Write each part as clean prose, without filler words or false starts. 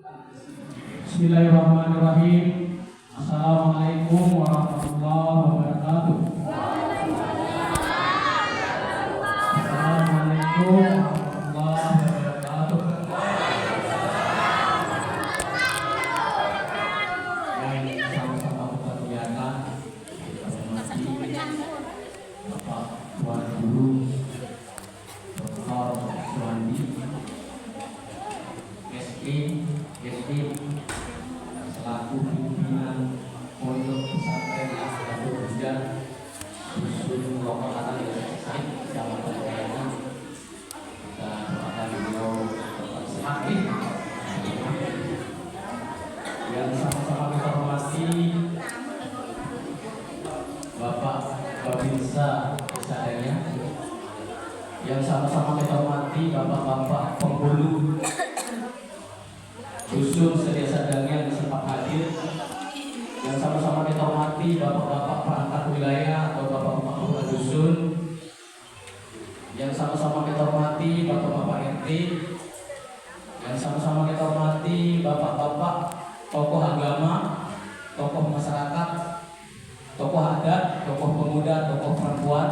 Bismillahirrahmanirrahim. Assalamualaikum warahmatullahi wabarakatuh. Assalamualaikum warahmatullahi wabarakatuh. Yang sama-sama kita muliakan Bapak Tuan Guru Dr. Suwandi SD selaku pimpinan Pondok Pesantren Ashatul Huda Dusun Lokotan Desa Kecamatan Kayangan. Kita doakan beliau tetap sehat yang sama-sama kita hormati Bapak Babinsa Desadanya, yang sama-sama kita hormati Bapak-bapak penghulu Dusun Sedia Sadang yang sempat hadir, yang sama-sama kita hormati bapak-bapak perangkat wilayah atau bapak-bapak kepala dusun, yang sama-sama kita hormati bapak-bapak RT, yang sama-sama kita hormati bapak-bapak tokoh agama, tokoh masyarakat, tokoh adat, tokoh pemuda, tokoh perempuan,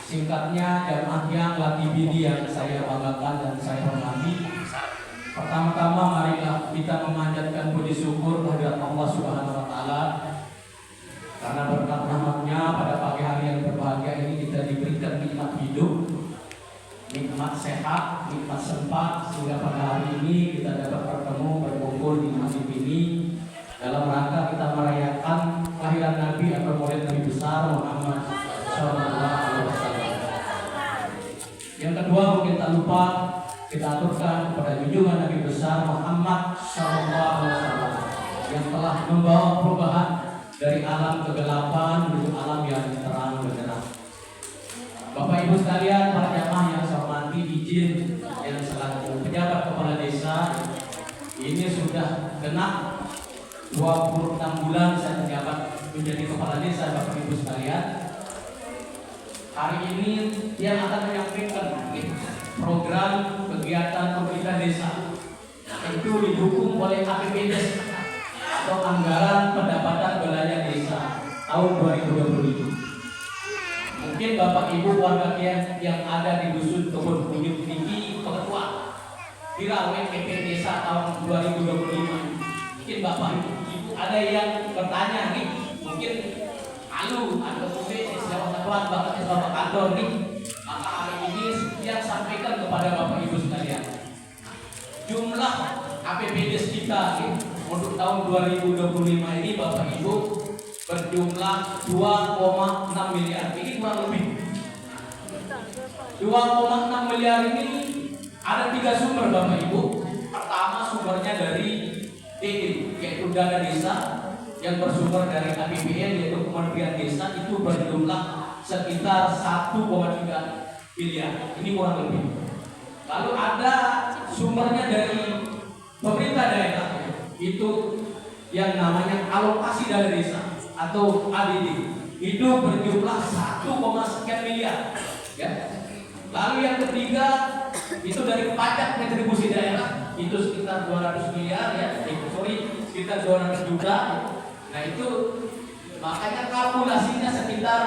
singkatnya jamaah yang laki bini yang saya banggakan dan saya hormati. Pertama-tama marilah kita memanjatkan puji syukur kehadirat Allah Subhanahu wa taala karena berkat rahmat-Nya pada pagi hari yang berbahagia ini kita diberikan nikmat hidup, nikmat sehat, nikmat sempat sehingga pada hari ini kita dapat bertemu berkumpul di masjid ini dalam rangka kita merayakan kelahiran Nabi atau Maulid Nabi besar Muhammad sallallahu alaihi wasallam. Yang kedua mungkin tak lupa kita aturkan kepada junjungan Nabi besar Muhammad sallallahu alaihi wasallam yang telah membawa perubahan dari alam kegelapan menuju alam yang terang benderang. Bapak Ibu sekalian, para jamaah yang saya hormati, izin yang selaku pejabat kepala desa ini sudah genap 26 bulan saya menjabat menjadi kepala desa. Bapak Ibu sekalian, hari ini yang akan menyampaikan program kegiatan pemerintah desa itu didukung oleh APBD atau Anggaran Pendapatan Belanja Desa tahun 2020. Mungkin Bapak Ibu warga yang ada di dusun Kebun Bukit Tinggi Peketua viral WPP Desa tahun 2025. Mungkin Bapak Ibu ada yang bertanya nih, mungkin atau mungkin siapa ketua Bapak kantor nih, maka hari ini yang sampaikan kepada Bapak Ibu sekalian, jumlah APBD kita untuk tahun 2025 ini Bapak Ibu berjumlah 2,6 miliar. Ini kurang lebih 2,6 miliar ini ada 3 sumber Bapak Ibu. Pertama sumbernya dari DD, yaitu dana desa yang bersumber dari APBN yaitu Kementerian Desa, itu berjumlah sekitar 1,3 miliar. Ini kurang lebih. Lalu ada sumbernya dari pemerintah daerah, itu yang namanya alokasi dana desa atau ADD, itu berjumlah 1, sekian miliar. Ya. Lalu yang ketiga itu dari pajak retribusi daerah, itu sekitar 200 miliar ya, sekitar 200 juta. Nah itu makanya kalkulasinya sekitar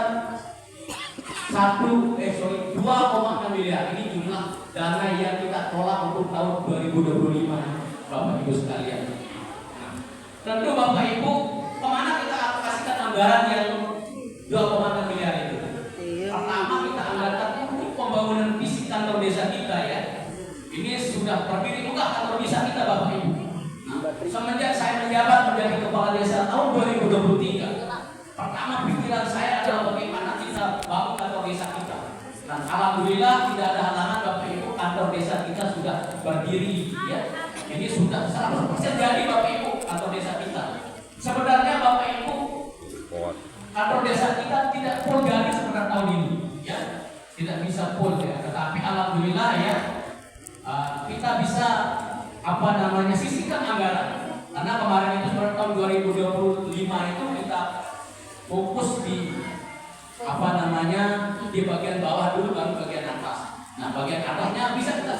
2,6 miliar. Ini jumlah dana yang kita tolak untuk tahun 2025 Bapak Ibu sekalian. Nah, tentu Bapak Ibu, kemana kita alokasikan anggaran yang 2,6 miliar itu? Pertama kita anggarkan untuk pembangunan fisik kantor desa kita ya. Ini sudah berdiri juga kantor desa kita Bapak Ibu. Semenjak saya menjabat menjadi kepala desa tahun 2023, pertama pikiran saya adalah bagaimana kita bangun kantor desa kita. Dan alhamdulillah tidak ada halangan Bapak Ibu, kantor desa kita sudah berdiri ya. Ini sudah 100% jadi Bapak Ibu kantor desa kita. Sebenarnya Bapak Ibu, kantor desa kita tidak full jadi sebenarnya tahun ini ya. Tidak bisa full ya, tetapi alhamdulillah ya kita bisa sisihkan anggaran. Karena kemarin itu sebenarnya tahun 2025 itu kita fokus di di bagian bawah dulu baru bagian atas. Nah, bagian atasnya bisa kita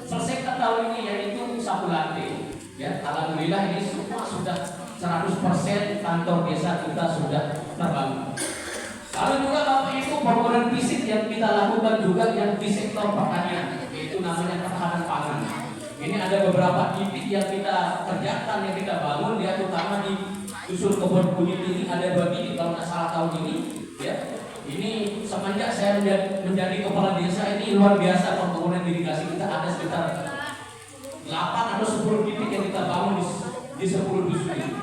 selesaikan tahun ini, yaitu sapu lantai. Ya, alhamdulillah ini semua sudah 100% kantor desa kita sudah terbangun. Lalu juga Bapak Ibu, pembangunan fisik yang kita lakukan juga yang di sektor pertanian, yaitu namanya ketahanan pangan. Ini ada beberapa titik yang kita kerjakan, yang kita bangun, ya, terutama di Dusun Kebon Kunyit ini ada 2 titik kalau nggak salah tahun ini. Ya, ini semenjak saya menjadi kepala desa ini luar biasa pembangunan irigasi kita, ada sekitar 8 atau 10 titik yang kita bangun di 10 dusun ini.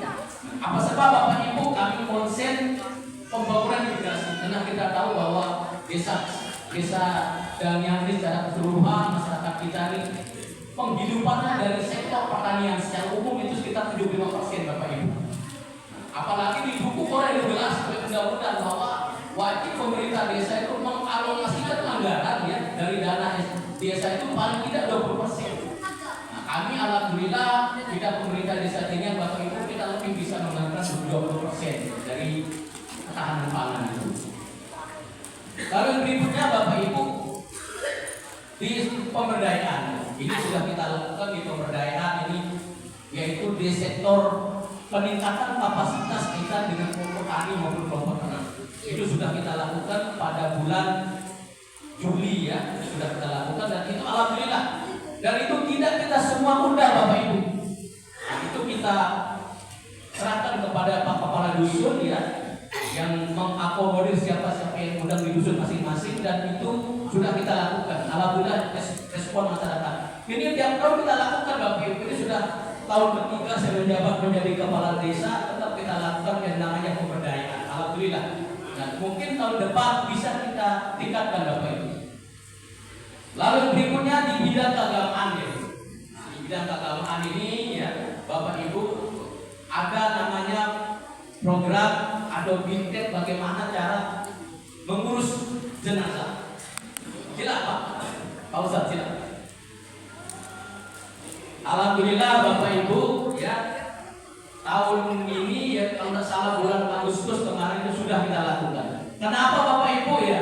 Apa sebab Bapak Ibu kami konsen pembangunan irigasi? Karena kita tahu bahwa desa Danyangri secara keseluruhan masyarakat kita ini penghidupannya dari sektor pertanian secara umum itu sekitar 75% Bapak Ibu. Apalagi didukung oleh regulasi undang-undang bahwa wajib pemerintah desa itu mengalokasikan anggaran ya dari dana desa itu paling tidak 20%. Nah, kami alhamdulillah kita pemerintah desa ini Bapak Ibu kita lebih bisa mengangkat 20% dari ketahanan pangan itu. Lalu berikutnya Bapak Ibu di pemberdayaan ini sudah kita lakukan di pemberdayaan ini, yaitu di sektor peningkatan kapasitas kita dengan kelompok tani maupun kelompok ternak. Itu sudah kita lakukan pada bulan Juli ya, sudah kita lakukan dan itu alhamdulillah. Dan itu tidak kita semua undang Bapak Ibu. Nah, itu kita serahkan kepada Pak Kepala Dusun ya, yang mengakomodir siapa yang undang di dusun masing-masing, dan itu sudah kita lakukan. Alhamdulillah respon masyarakat. Ini tiap tahun kita lakukan Bapak Ibu. Ini sudah tahun ketiga saya menjabat menjadi kepala desa, tetap kita lakukan yang namanya pemberdayaan. Alhamdulillah. Nah, mungkin tahun depan bisa kita tingkatkan Bapak Ibu. Lalu berikutnya di bidang keagamaan ya. Di bidang keagamaan ini ya Bapak Ibu ada namanya program atau bintek bagaimana cara mengurus jenazah. Silakan Pak Ustadz, silakan. Alhamdulillah Bapak Ibu ya, tahun ini ya kalau tidak salah bulan Agustus kemarin itu sudah kita lakukan. Kenapa Bapak Ibu ya?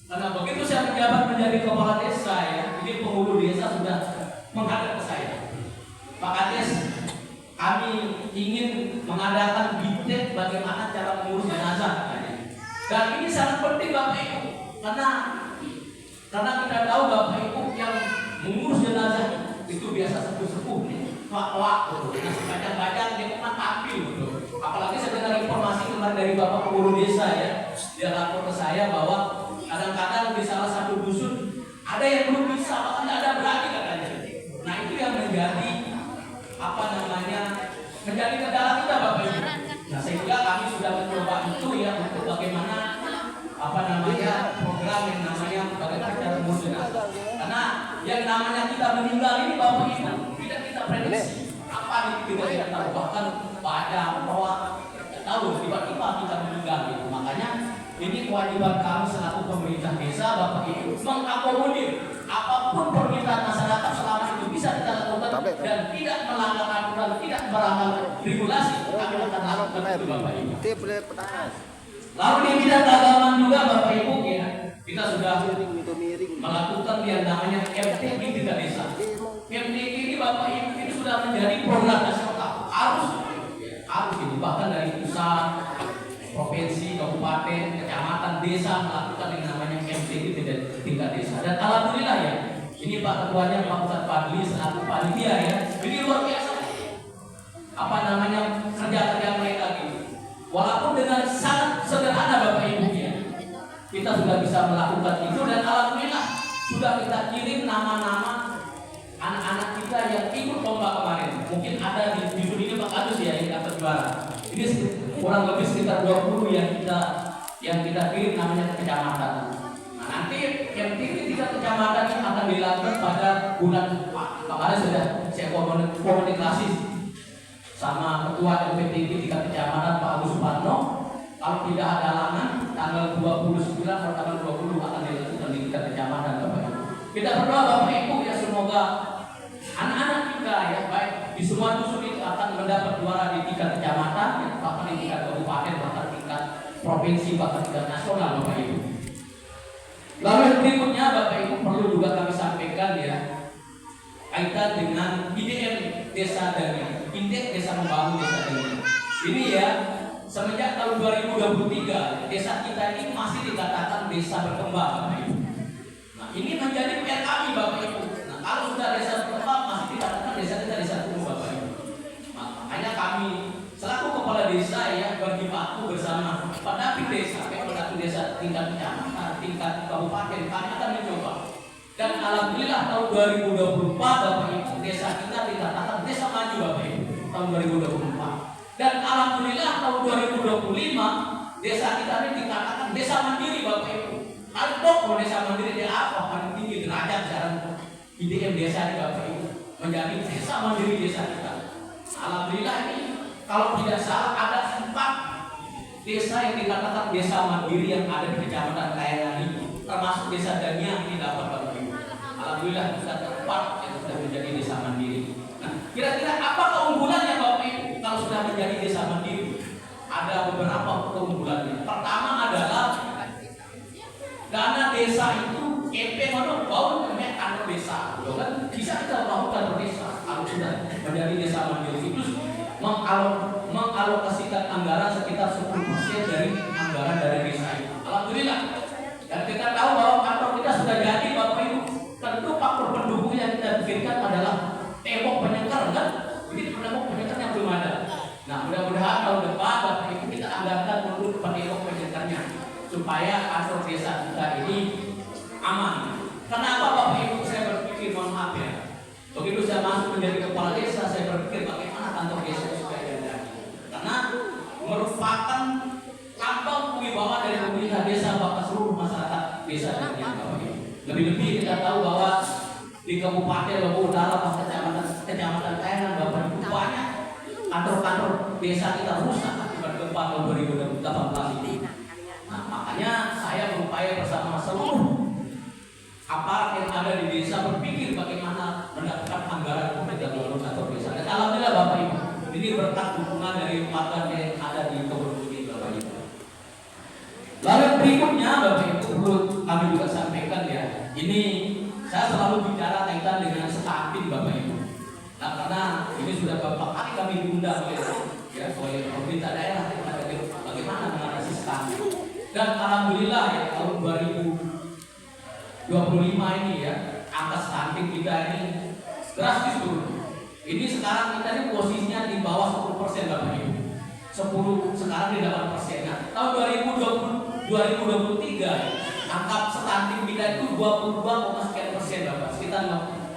Karena begitu saya menjabat menjadi kepala desa ya, ini penghulu desa sudah menghadap ke saya. Pak Kades, kami ingin mengadakan bintek bagaimana cara mengurus jenazah. Dan ini sangat penting Bapak Ibu, karena kita tahu Bapak Ibu yang mengurus jenazah itu biasa sepuh-sepuh nih, wak nah sebanyak-banyak dia kan tampil gitu. Apalagi saya dengar informasi kemarin dari Bapak Pengurus Desa ya, dia lapor ke saya bahwa kadang-kadang di salah satu dusun ada yang belum bisa, bahkan tidak ada berani katanya. Nah itu yang menjadi menjadi kendala kita Bapak Ibu. Nah sehingga kami sudah mencoba itu ya untuk bagaimana program yang namanya bagaimana cara mengurus jenazah. Karena yang namanya kita meninggal ini Bapak Ibu tidak kita prediksi apa yang kita tahu, bahkan pada roh tidak tahu tiba-tiba kita meninggal gitu. Makanya ini kewajiban kami selaku pemerintah desa Bapak Ibu mengakomodir apapun permintaan masyarakat selama itu bisa kita lakukan dan tidak melanggar aturan, tidak melanggar regulasi, kami akan lakukan itu Bapak Ibu. Lalu di bidang keagamaan juga Bapak Ibu ya, kita sudah melakukan yang namanya MTQ di desa. MTQ ini Bapak Ibu ini sudah menjadi program nasional, harus ini bahkan dari pusat, provinsi, kabupaten, kecamatan, desa melakukan yang namanya MTQ di tingkat desa. Dan alhamdulillah ya, ini Pak Ketuanya Pak Ustadz Fadli selaku panitia ya, ini luar biasa. Kerja-kerja mereka gitu. Walaupun dengan sangat sederhana Bapak Ibu ya, kita sudah bisa melakukan itu dan alhamdulillah sudah kita kirim nama-nama anak-anak kita yang ikut lomba kemarin. Mungkin ada di dusun ini Pak Kadus ya yang dapat juara. Ini kurang lebih sekitar 20 yang kita kirim namanya ke kecamatan. Nah, nanti yang tiga kecamatan yang akan dilakukan pada bulan kemarin sudah saya komunikasi sama ketua LPTG tingkat kecamatan Pak Agus Suparno. Kalau tidak ada halangan tanggal 29 atau tanggal 20 akan dilakukan di tingkat kecamatan Bapak Ibu. Kita berdoa Bapak Ibu ya, semoga anak-anak kita ya baik di semua dusun itu akan mendapat juara di tingkat kecamatan ya, bahkan di tingkat kabupaten, bahkan tingkat provinsi, bahkan tingkat nasional Bapak Ibu. Lalu yang berikutnya Bapak Ibu perlu juga kami sampaikan ya, kaitan dengan IDM Desa Dania, Indeks Desa Membangun Desa Dania. Ini ya, semenjak tahun 2023 desa kita ini masih dikatakan desa berkembang Bapak Ibu. Nah, ini menjadi PR kami Bapak Ibu. Nah, kalau sudah desa berkembang masih dikatakan desa kita desa tumbuh Bapak Ibu. Nah, makanya kami selaku kepala desa ya berjibaku bersama pendamping desa, pendamping desa tingkat kecamatan, tingkat kabupaten, kami akan mencoba. Dan alhamdulillah tahun 2024 Bapak Ibu desa kita dikatakan desa maju Bapak Ibu tahun 2024. Dan alhamdulillah tahun 2025 desa kita ini dikatakan desa mandiri Bapak Ibu. Kalau desa mandiri dia apa? Paling tinggi derajat sekarang IDM desa ini Bapak Ibu menjadi desa mandiri desa kita. Alhamdulillah ini kalau tidak salah ada 4 desa yang dikatakan desa mandiri yang ada di Kecamatan Kayangan ini, termasuk desa Dania ini dapat Bapak Ibu. Alhamdulillah kita tepat yang sudah menjadi desa mandiri. Nah, kira-kira apa keunggulannya Bapak Ibu kalau sudah menjadi desa mandiri? Ada beberapa keunggulannya. Pertama adalah dana desa itu EP bau kantor desa, kan bisa kita melakukan desa kalau sudah menjadi desa mandiri itu mengalokasikan anggaran sekitar 10% dari anggaran dari desa itu. Alhamdulillah. Dan kita tahu bahwa kantor kita sudah jadi Bapak Ibu. Tentu faktor pendukung yang kita pikirkan adalah tembok penyangkar kan? Ini tembok penyangkar yang belum ada. Nah, mudah-mudahan tahun depan Bapak Ibu kita anggarkan untuk tembok penyangkarnya supaya kantor desa kita ini aman. Kenapa Bapak Ibu saya berpikir, mohon maaf ya, begitu saya masuk menjadi kepala desa saya berpikir bagaimana kantor desa supaya ada. Karena merupakan lambang wibawa dari pemerintah desa bahkan seluruh masyarakat desa yang Bapak Ibu. Lebih-lebih kita tahu bahwa di Kabupaten Lombok Utara, Kecamatan Kayangan Bapak Ibu banyak kantor-kantor desa kita rusak akibat gempa tahun 2018 ini. Nah, makanya saya berupaya bersama seluruh aparat yang ada di desa berpikir bagaimana mendapatkan anggaran untuk membangun kantor desa. Dan alhamdulillah Bapak Ibu, ini berkat dukungan dari warga yang ada di Kabupaten ini Bapak Ibu. Lalu berikutnya Bapak Ibu perlu kami juga sampaikan ya. Ini saya selalu bicara kaitan dengan stunting Bapak Ibu. Nah, karena ini sudah beberapa kali kami diundang oleh pemerintah daerah bagaimana mengatasi stunting. Dan alhamdulillah ya tahun 2025 ini ya angka stunting kita ini drastis turun. Ini sekarang kita ini posisinya di bawah 10% Bapak Ibu. 10 sekarang di 8%. Nah, tahun 2023 angka stunting kita itu 22,sekian% Bapak, sekitar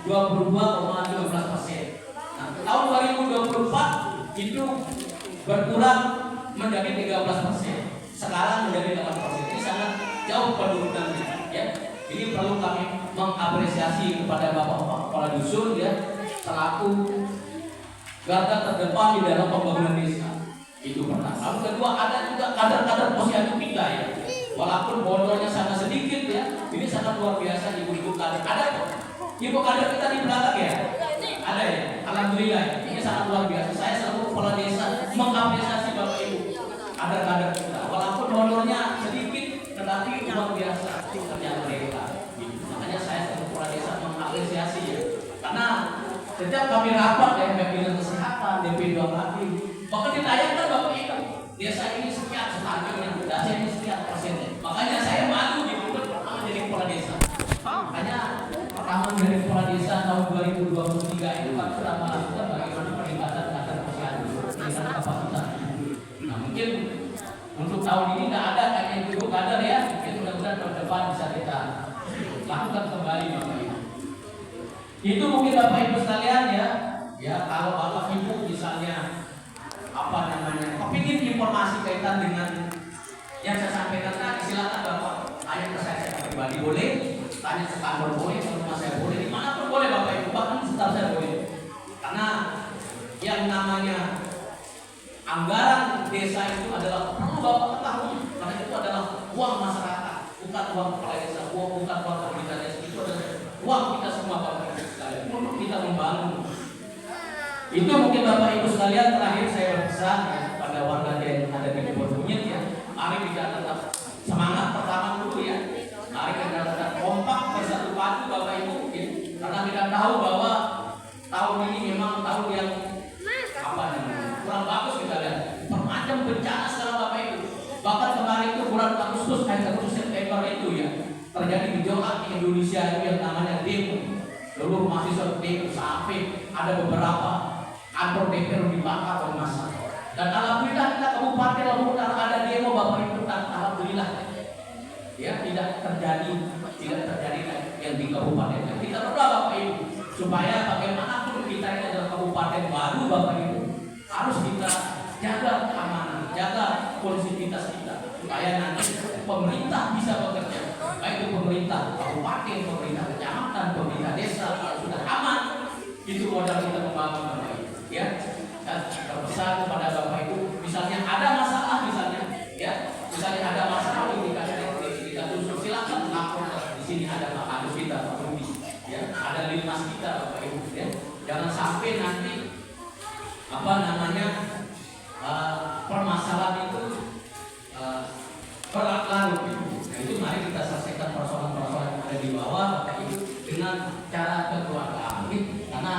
22,13%. Nah, tahun 2024 itu berkurang menjadi 13%. Sekarang menjadi 8%. Ini sangat jauh penurunan ya. Ini perlu kami mengapresiasi kepada Bapak-bapak kepala dusun ya, selaku garda terdepan di dalam pembangunan desa. Itu pertama. Lalu kedua ada juga kader-kader posyandu kita ya. Walaupun bodohnya sangat sedikit ya, ini sangat luar biasa ibu-ibu kader. Ada kok ibu kader kita di belakang ya? Ada ya. Alhamdulillah. Ini sangat luar biasa. Saya selaku kepala desa mengapresiasi Bapak Ibu kader-kader kita. Walaupun bodohnya sedikit, tetapi luar biasa kerja mereka. Makanya saya selaku kepala desa mengapresiasi ya. Karena setiap kami rapat ya, Bidang Kesehatan, DP 2 kali, bahkan ditayangkan Bapak Ibu, desa ini sekian stuntingnya, desa ini sekian persennya. Makanya saya malu gitu pertama jadi kepala desa. Makanya pertama dari kepala desa tahun 2023 itu kan sudah melakukan bagaimana peningkatan kader posyandu, peningkatan kapasitas. Nah mungkin untuk tahun ini tidak ada kayak ibu kader ya, mungkin mudah-mudahan tahun depan bisa kita lakukan kembali Bapak Ibu. Itu mungkin Bapak Ibu sekalian ya. Ya kalau Bapak Ibu misalnya kepingin informasi kaitan dengan yang saya sampaikan tadi, silakan Bapak tanya ke saya pribadi boleh, tanya ke kantor boleh, ke rumah saya boleh, dimanapun boleh Bapak Ibu, bahkan sekitar saya boleh. Karena yang namanya anggaran desa itu adalah perlu Bapak ketahui, karena itu adalah uang masyarakat, bukan uang kepala desa, bukan uang pemerintah desa, itu adalah uang kita semua Bapak Ibu sekalian untuk kita membangun. Itu mungkin Bapak Ibu sekalian terakhir saya berpesan ya, pada warga yang ada di Kebun Kunyit ya, mari kita tetap semangat pertama dulu ya. Mari kita kompak bersatu padu Bapak Ibu, ya. Karena kita tahu bahwa tahun ini memang tahun yang apa namanya kurang bagus kita lihat. Bermacam bencana sekarang Bapak Ibu. Bahkan kemarin itu bulan Agustus September itu ya terjadi gejolak di Indonesia itu yang namanya demo. Seluruh mahasiswa demo sampai ada beberapa kantor DPR dibakar oleh massa. Dan alhamdulillah kita Kabupaten Lombok Utara ada demo Bapak Ibu, dan alhamdulillah ya tidak terjadi yang di kabupaten. Kita berdoa Bapak Ibu supaya bagaimanapun kita ini adalah kabupaten baru Bapak Ibu, harus kita jaga keamanan, jaga konsistensitas kita supaya nanti pemerintah bisa bekerja, baik itu pemerintah kabupaten, pemerintah kecamatan, pemerintah desa. Kalau sudah aman, itu modal kita membangun Bapak Ibu, ya. Dan berpesan kepada Bapak Ibu, misalnya ada masalah, misalnya ada masalah kita tulis silakan lapor. Di sini ada Pak Kadus kita, Pak Rudi, ya, ada Linmas kita Bapak Ibu, ya. Jangan sampai nanti permasalahan itu berlarut. Nah, itu mari kita selesaikan persoalan-persoalan yang ada di bawah Bapak Ibu dengan cara kekeluargaan, karena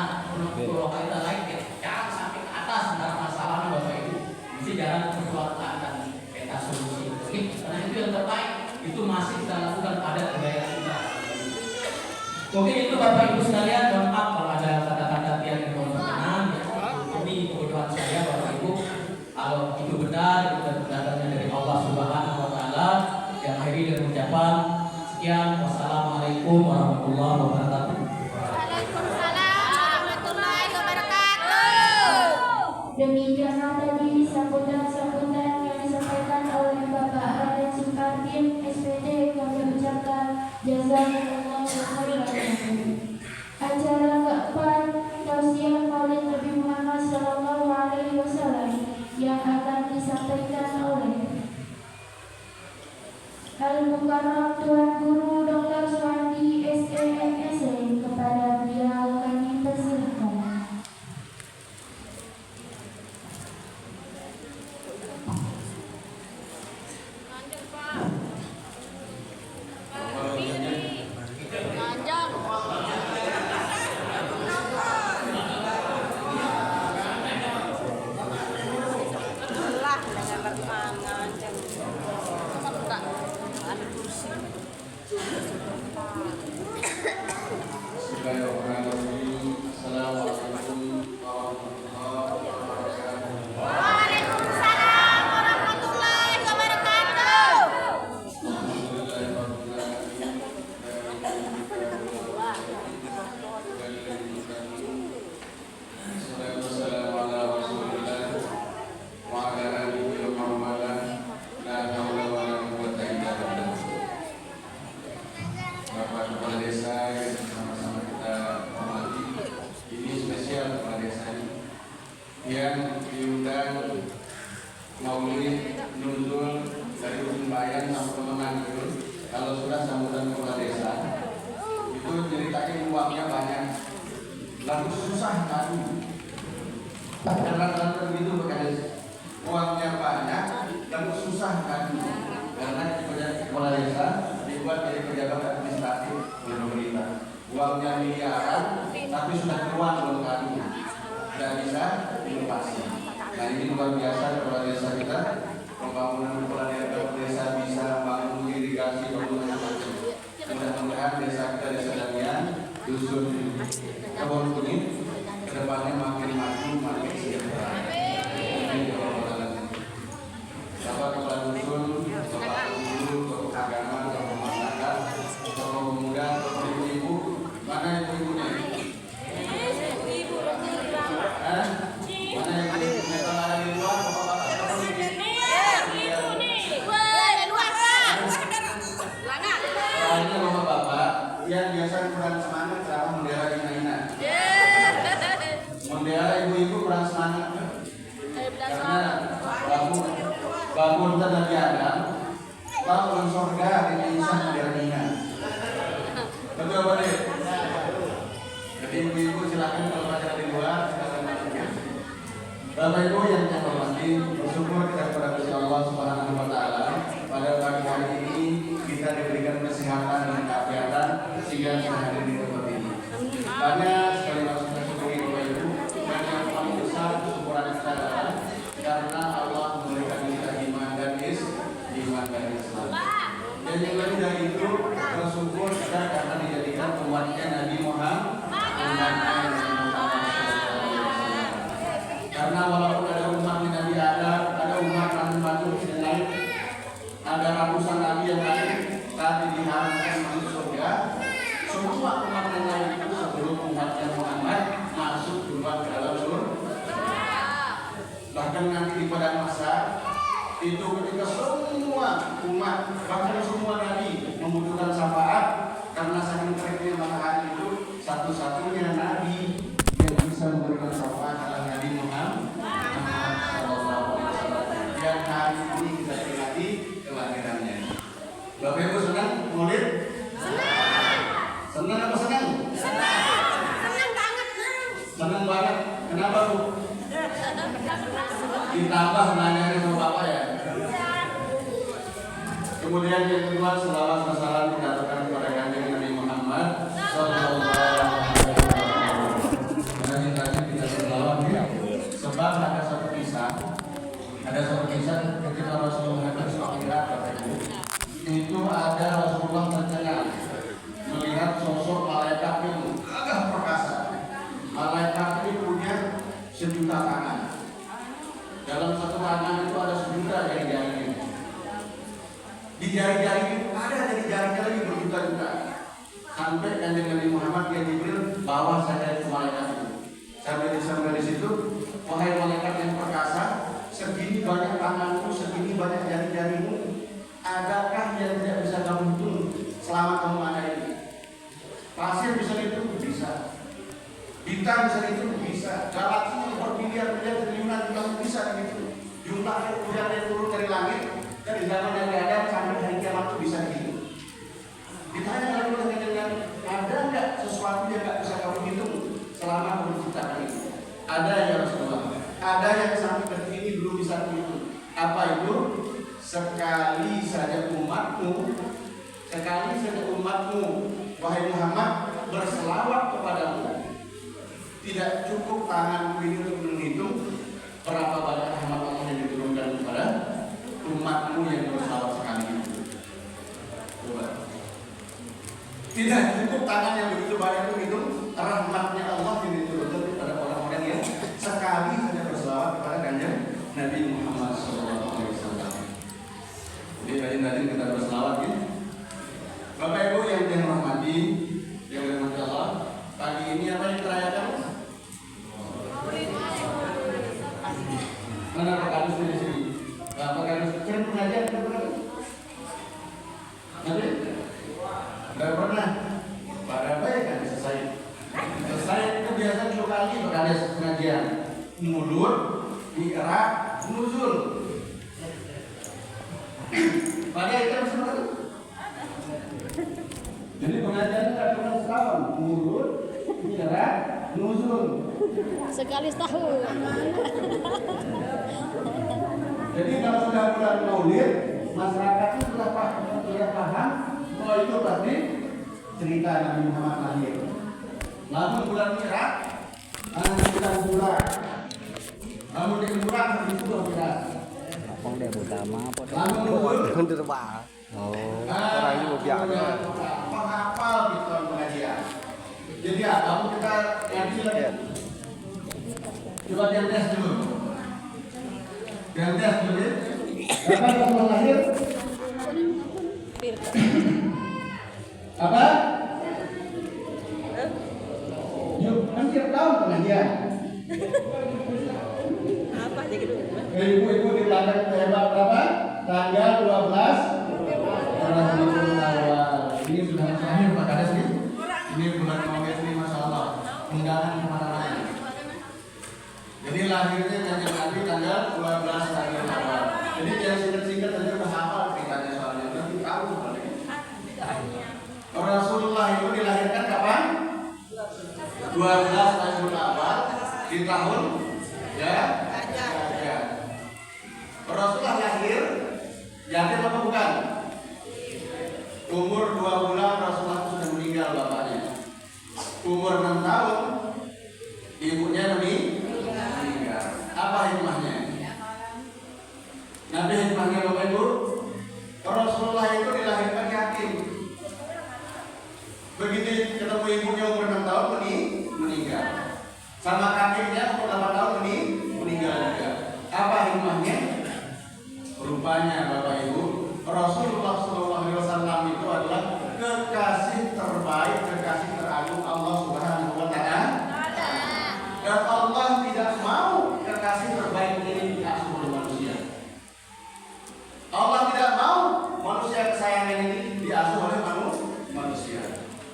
pulau kita lain ya, jangan sampai ke atas dalam masalahnya Bapak Ibu, mesti jalan kekeluargaan dan peta solusi. Karena itu yang terbaik, itu masih kita lakukan pada budaya kita. Mungkin itu Bapak Ibu sekalian, mohon maaf kalau ada kata-kata yang kurang berkenan, ya. Ini kebodohan saya Bapak Ibu. Kalau itu benar, itu datangnya dari Allah Subhanahu Wa Taala. Yang akhiri dengan ucapan sekian, wassalamualaikum warahmatullahi wabarakatuh. Waalaikumsalam warahmatullahi wabarakatuh. Demikianlah tadi sambutan yang disampaikan oleh Bapak Raden Supardim, SPD. Kami ucapkan jazakallahu khairan. Acara keempat, tausiah Maulid Nabi Muhammad Sallallahu Alaihi Wasallam yang akan disampaikan oleh Al-Mukarram Tuan Guru Dr. Suwandi SMSE. Kepada beliau kami persilakan. yang diundang Maulid Nuzul dari Ujung Bayan sampai Temanggung. Kalau sudah sambutan kepala desa itu ceritakan uangnya banyak, lalu susah kan? Karena begitu bekas uangnya banyak, lalu susah kan? Karena kepala desa dibuat jadi pejabat administratif oleh pemerintah. Uangnya miliaran, tapi sudah keluar belum kan? Tidak bisa inovasi. Nah ini luar biasa kepala desa kita, pembangunan kepala desa bisa bangun irigasi, bangun macam-macam. Mudah-mudahan desa kita, desa Damian, dusun Kebon Kuning, kedepannya makin maju, makin sejahtera. Ini Bapak kepala dusun, Bapak guru, tokoh agama, tokoh masyarakat, tokoh pemuda, tokoh ibu-ibu, mana ibu-ibunya? Mana yang ada di luar, bapak-bapak ini bapak-bapak yang biasa kurang semangat sama mendera Ina. Mendera ibu-ibu kurang semangat karena bangun dan Adam bangun surga dengan insan mendera Ina. Betul apa deh? Jadi ibu-ibu silakan kalau ada di luar silakan masuk. Bapak Ibu yang saya hormati, bersyukur kita kepada Gusti Allah Subhanahu Wa Taala pada pagi hari ini kita diberikan kesehatan yang hadir di tempat ini. Banyak sekali harus kita syukuri Bapak Ibu, dan yang paling besar kesyukuran kita adalah karena Allah memberikan kita iman dan Islam. Dan yang lebih dari itu, bersyukur kita karena dijadikan umatnya Nabi Muhammad. Karena walaupun ada umat Nabi Adam, ada umat Nabi Batu yang lain, ada ratusan Nabi yang lain, tapi diharapkan masuk surga. Semua umat yang lain itu sebelum umatnya Muhammad masuk duluan ke dalam surga. Bahkan nanti di pada masa itu ketika semua umat, bahkan semua Nabi membutuhkan syafaat, karena saking teriknya matahari itu, satu-satunya Nabi yang bisa memberikan syafaat adalah Nabi Muhammad SAW. Yang hari ini kita peringati kelahirannya. Bapak Ibu senang Maulid? Senang apa senang? Senang banget. Senang banget. Kenapa Bu? Ditambah nanya sama Bapak ya. Kemudian yang kedua, selawat dan salam dikatakan kepada Kanjeng Nabi Muhammad sallallahu alaihi wasallam. Dan kita selawat ya. Sebab ada satu kisah ketika Rasulullah menghadap Bapak Ibu. Itu ada Rasulullah tercengang melihat sosok malaikat yang gagah perkasa. Malaikat ini punya sejuta tangan. Dalam satu tangan itu ada sejuta jari-jarinya. Di jari-jari itu ada jari-jarinya lagi berjuta-juta. Sampai Kanjeng Nabi Muhammad yang Jibril bawa saya ke malaikat itu. Sampai di situ, wahai malaikat yang perkasa, segini banyak tanganmu, segini banyak jari-jarimu, adakah yang tidak bisa kamu hitung selama kamu ada ini? Pasir bisa dihitung? Bisa. Bintang bisa dihitung? Bisa. Galaksi bermiliar-miliar triliunan kamu bisa dihitung. Jumlah hujan yang turun dari langit dari zaman Nabi Adam sampai hari kiamat itu bisa dihitung. Ditanya lagi dengan ada nggak sesuatu yang nggak bisa kamu hitung selama kamu menciptakan itu? Ada ya Rasulullah. Ada yang sampai detik ini belum bisa dihitung. Apa itu? Sekali saja umatmu, wahai Muhammad, berselawat kepadamu, tidak cukup tangan ini untuk menghitung berapa banyak rahmat Allah yang diturunkan kepada umatmu yang berselawat sekali itu. Coba. Tidak cukup tangan yang begitu banyak itu rahmatnya Allah yang diturunkan kepada orang-orang yang sekali saja berselawat kepada Kanjeng Nabi Muhammad SAW. Jadi tadi kita berselawat ya. Bapak Ibu yang dirahmati, yang dirahmati Allah, pagi ini apa yang kita rayakan? Mana Pak Kadus di sini? Pak Kadus sering pengajian kita pernah? Nanti? Tidak pernah. Pada baik kan selesai. Selesai itu biasanya 2 kali Pak Kadus pengajian. Mulut, mi'raj, nuzul. Pada itu semua. Jadi pengajian itu cuma setahun. Mulut, mi'raj, nuzul. Sekali setahun. Jadi kalau sudah bulan Maulid, masyarakat itu sudah paham bahwa itu pasti cerita Nabi Muhammad lahir. Lalu bulan Mi'raj, kita bulan. Lalu di bulan itu Mi'raj. Phong đẹp buổi tà má po Lalu nuzul. con đưa bà orang ini mau biar Menghafal gitu pengajian. Jadi ya, kamu kita ngaji lagi. Coba tes dulu. Tes dulu. Kapan kamu lahir? Apa? Yuk, kan tiap tahun pengajian. Apa aja gitu? Ibu-ibu di belakang hebat berapa? Tanggal 12 Rabiul Awal. Ini sudah terakhir Pak Kades nih. Ini bulan Maulid ini Masya Allah. Undangan kemana-mana. Jadi lahirnya Kanjeng Nabi tanggal 12 Rabiul Awal. Jadi yang singkat-singkat saja udah hafal ceritanya soalnya. Nanti tahu paling. Rasulullah itu dilahirkan kapan? 12 Rabiul Awal di tahun ya. Rasulullah lahir yatim apa bukan? Umur 2 bulan Rasulullah sudah meninggal meninggal bapaknya. Umur 6 tahun ibunya meninggal. Apa hikmahnya? Nabi hikmahnya Bapak Ibu, Rasulullah itu dilahirkan yatim. Begitu ketemu ibunya umur 6 tahun meninggal. Sama kakeknya umur 8 tahun meninggal juga. Apa hikmahnya? Rupanya Bapak Ibu, Rasulullah SAW itu adalah kekasih terbaik, kekasih teragung Allah Subhanahu wa Ta'ala. Dan Allah tidak mau kekasih terbaik ini diasuh oleh manusia. Allah tidak mau manusia kesayangan ini diasuh oleh manusia.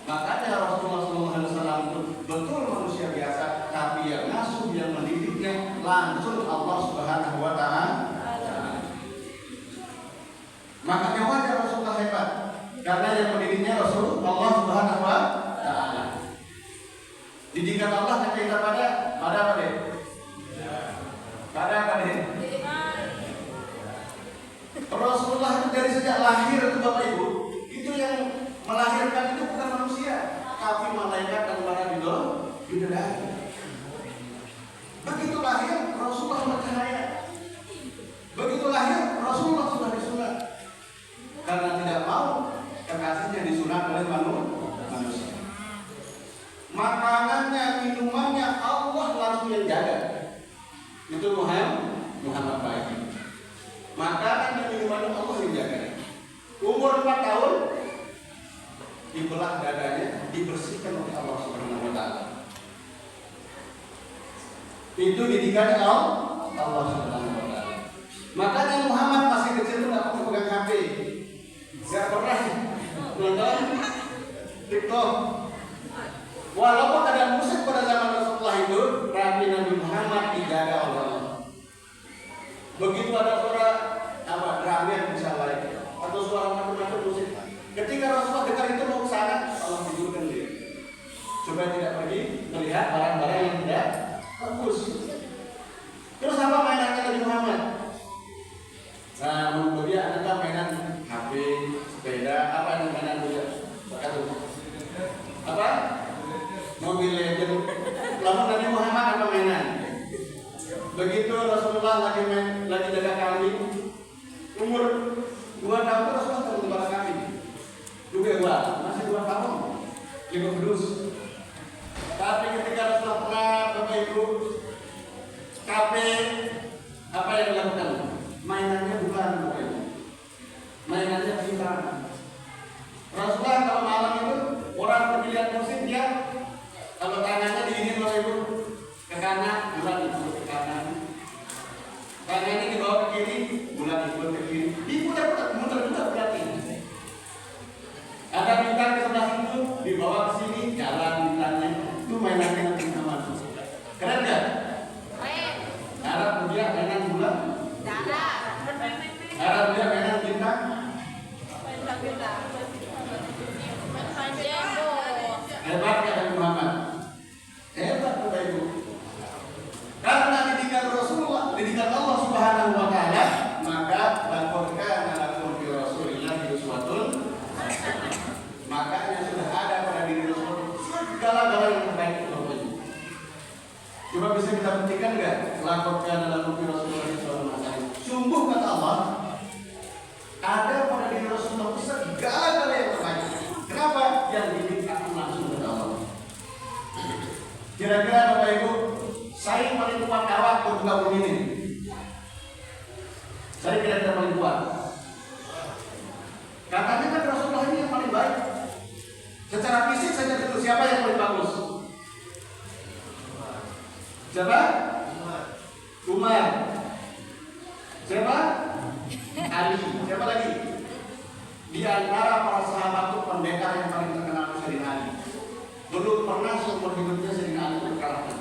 Makanya Rasulullah SAW itu betul manusia biasa, tapi yang ngasuh, yang mendidiknya langsung Allah Subhanahu wa Ta'ala. Makanya wajar Rasulullah hebat, karena yang mendidiknya Rasul Allah Subhanahu wa Ta'ala. Didikan Allah kan kita pada apa deh? Pada apa deh? Rasulullah itu dari sejak lahir itu Bapak Ibu, itu yang melahirkan itu bukan manusia, tapi malaikat dan para bidadari. Begitu lahir Rasulullah bercahaya. Begitu lahir Rasulullah sudah disunat. Karena tidak mau kekasihnya disunat oleh manusia. Makanannya, minumannya Allah langsung yang jaga. Itu Muhammad baik. Makanan dan minumannya Allah yang jaga. Umur 4 tahun dibelah dadanya, dibersihkan oleh Allah Subhanahu wa Ta'ala. Itu didikan Allah Subhanahu wa Ta'ala. Makanya Muhammad masih kecil itu nggak pernah pegang HP, nggak pernah nonton TikTok. Walaupun ada musik pada zaman Rasulullah itu, tapi Nabi Muhammad dijaga oleh Allah. Begitu ada suara drum misalnya, atau suara macam-macam musik, ketika Rasulullah dengar itu mau ke sana, Allah tidurkan dia supaya tidak pergi melihat barang-barang yang tidak bagus. Terus apa mainannya Nabi Muhammad? Nah, menurut dia ada mainan HP, sepeda, apa yang mainan dia? Apa? Mobil Legend. Lalu Nabi Muhammad apa mainan? Begitu Rasulullah lagi jaga kambing, umur 2 tahun Rasulullah terus jaga kambing. Juga masih 2 tahun, 5 pedus. Tapi ketika Rasulullah pernah Bapak Ibu apa yang dilakukan? Mainannya bukan Bapak Ibu, mainannya gitar. Rasulullah kalau malam itu orang pergi lihat musik, dia kalau tangannya diinin Bapak Ibu ke kanan, bulan ikut ke kanan. Tangannya dibawa ke kiri, bulan ikut ke kiri. Diputar-putar berarti. Ada bintang ke sebelah situ, dibawa ke sini, jalan bintangnya. Itu mainannya Nabi Muhammad. Keren nggak? Keren. Arab dia mainan bulan. Arab dia mainan bintang. Hebat ya Nabi Muhammad. Hebat Bapak Ibu. Karena didikan Rasulullah, didikan Allah Subhanahu wa Ta'ala, maka laqad kana lakum fi Rasulillahi uswatun. Makanya sudah ada pada diri Rasul segala-gala yang terbaik Bapak Ibu. Coba bisa kita buktikan enggak? Laqad kana lakum fi Rasulillahi uswatun hasanah. Sungguh kata Allah, ada pada diri Rasulullah segala-gala yang terbaik. Kenapa? Yang didikan langsung dari Allah. Kira-kira Bapak Ibu, saya paling kuat kawat untuk bangun ini. Saya kira-kira paling kuat. Katanya kan Rasulullah ini yang paling baik. Secara fisik saja itu siapa yang paling bagus? Siapa? Umar. Siapa? Ali. Siapa lagi? Di antara para sahabat itu pendekar yang paling terkenal itu Sayyidina Ali. Belum pernah seumur hidupnya Sayyidina Ali terkalahkan.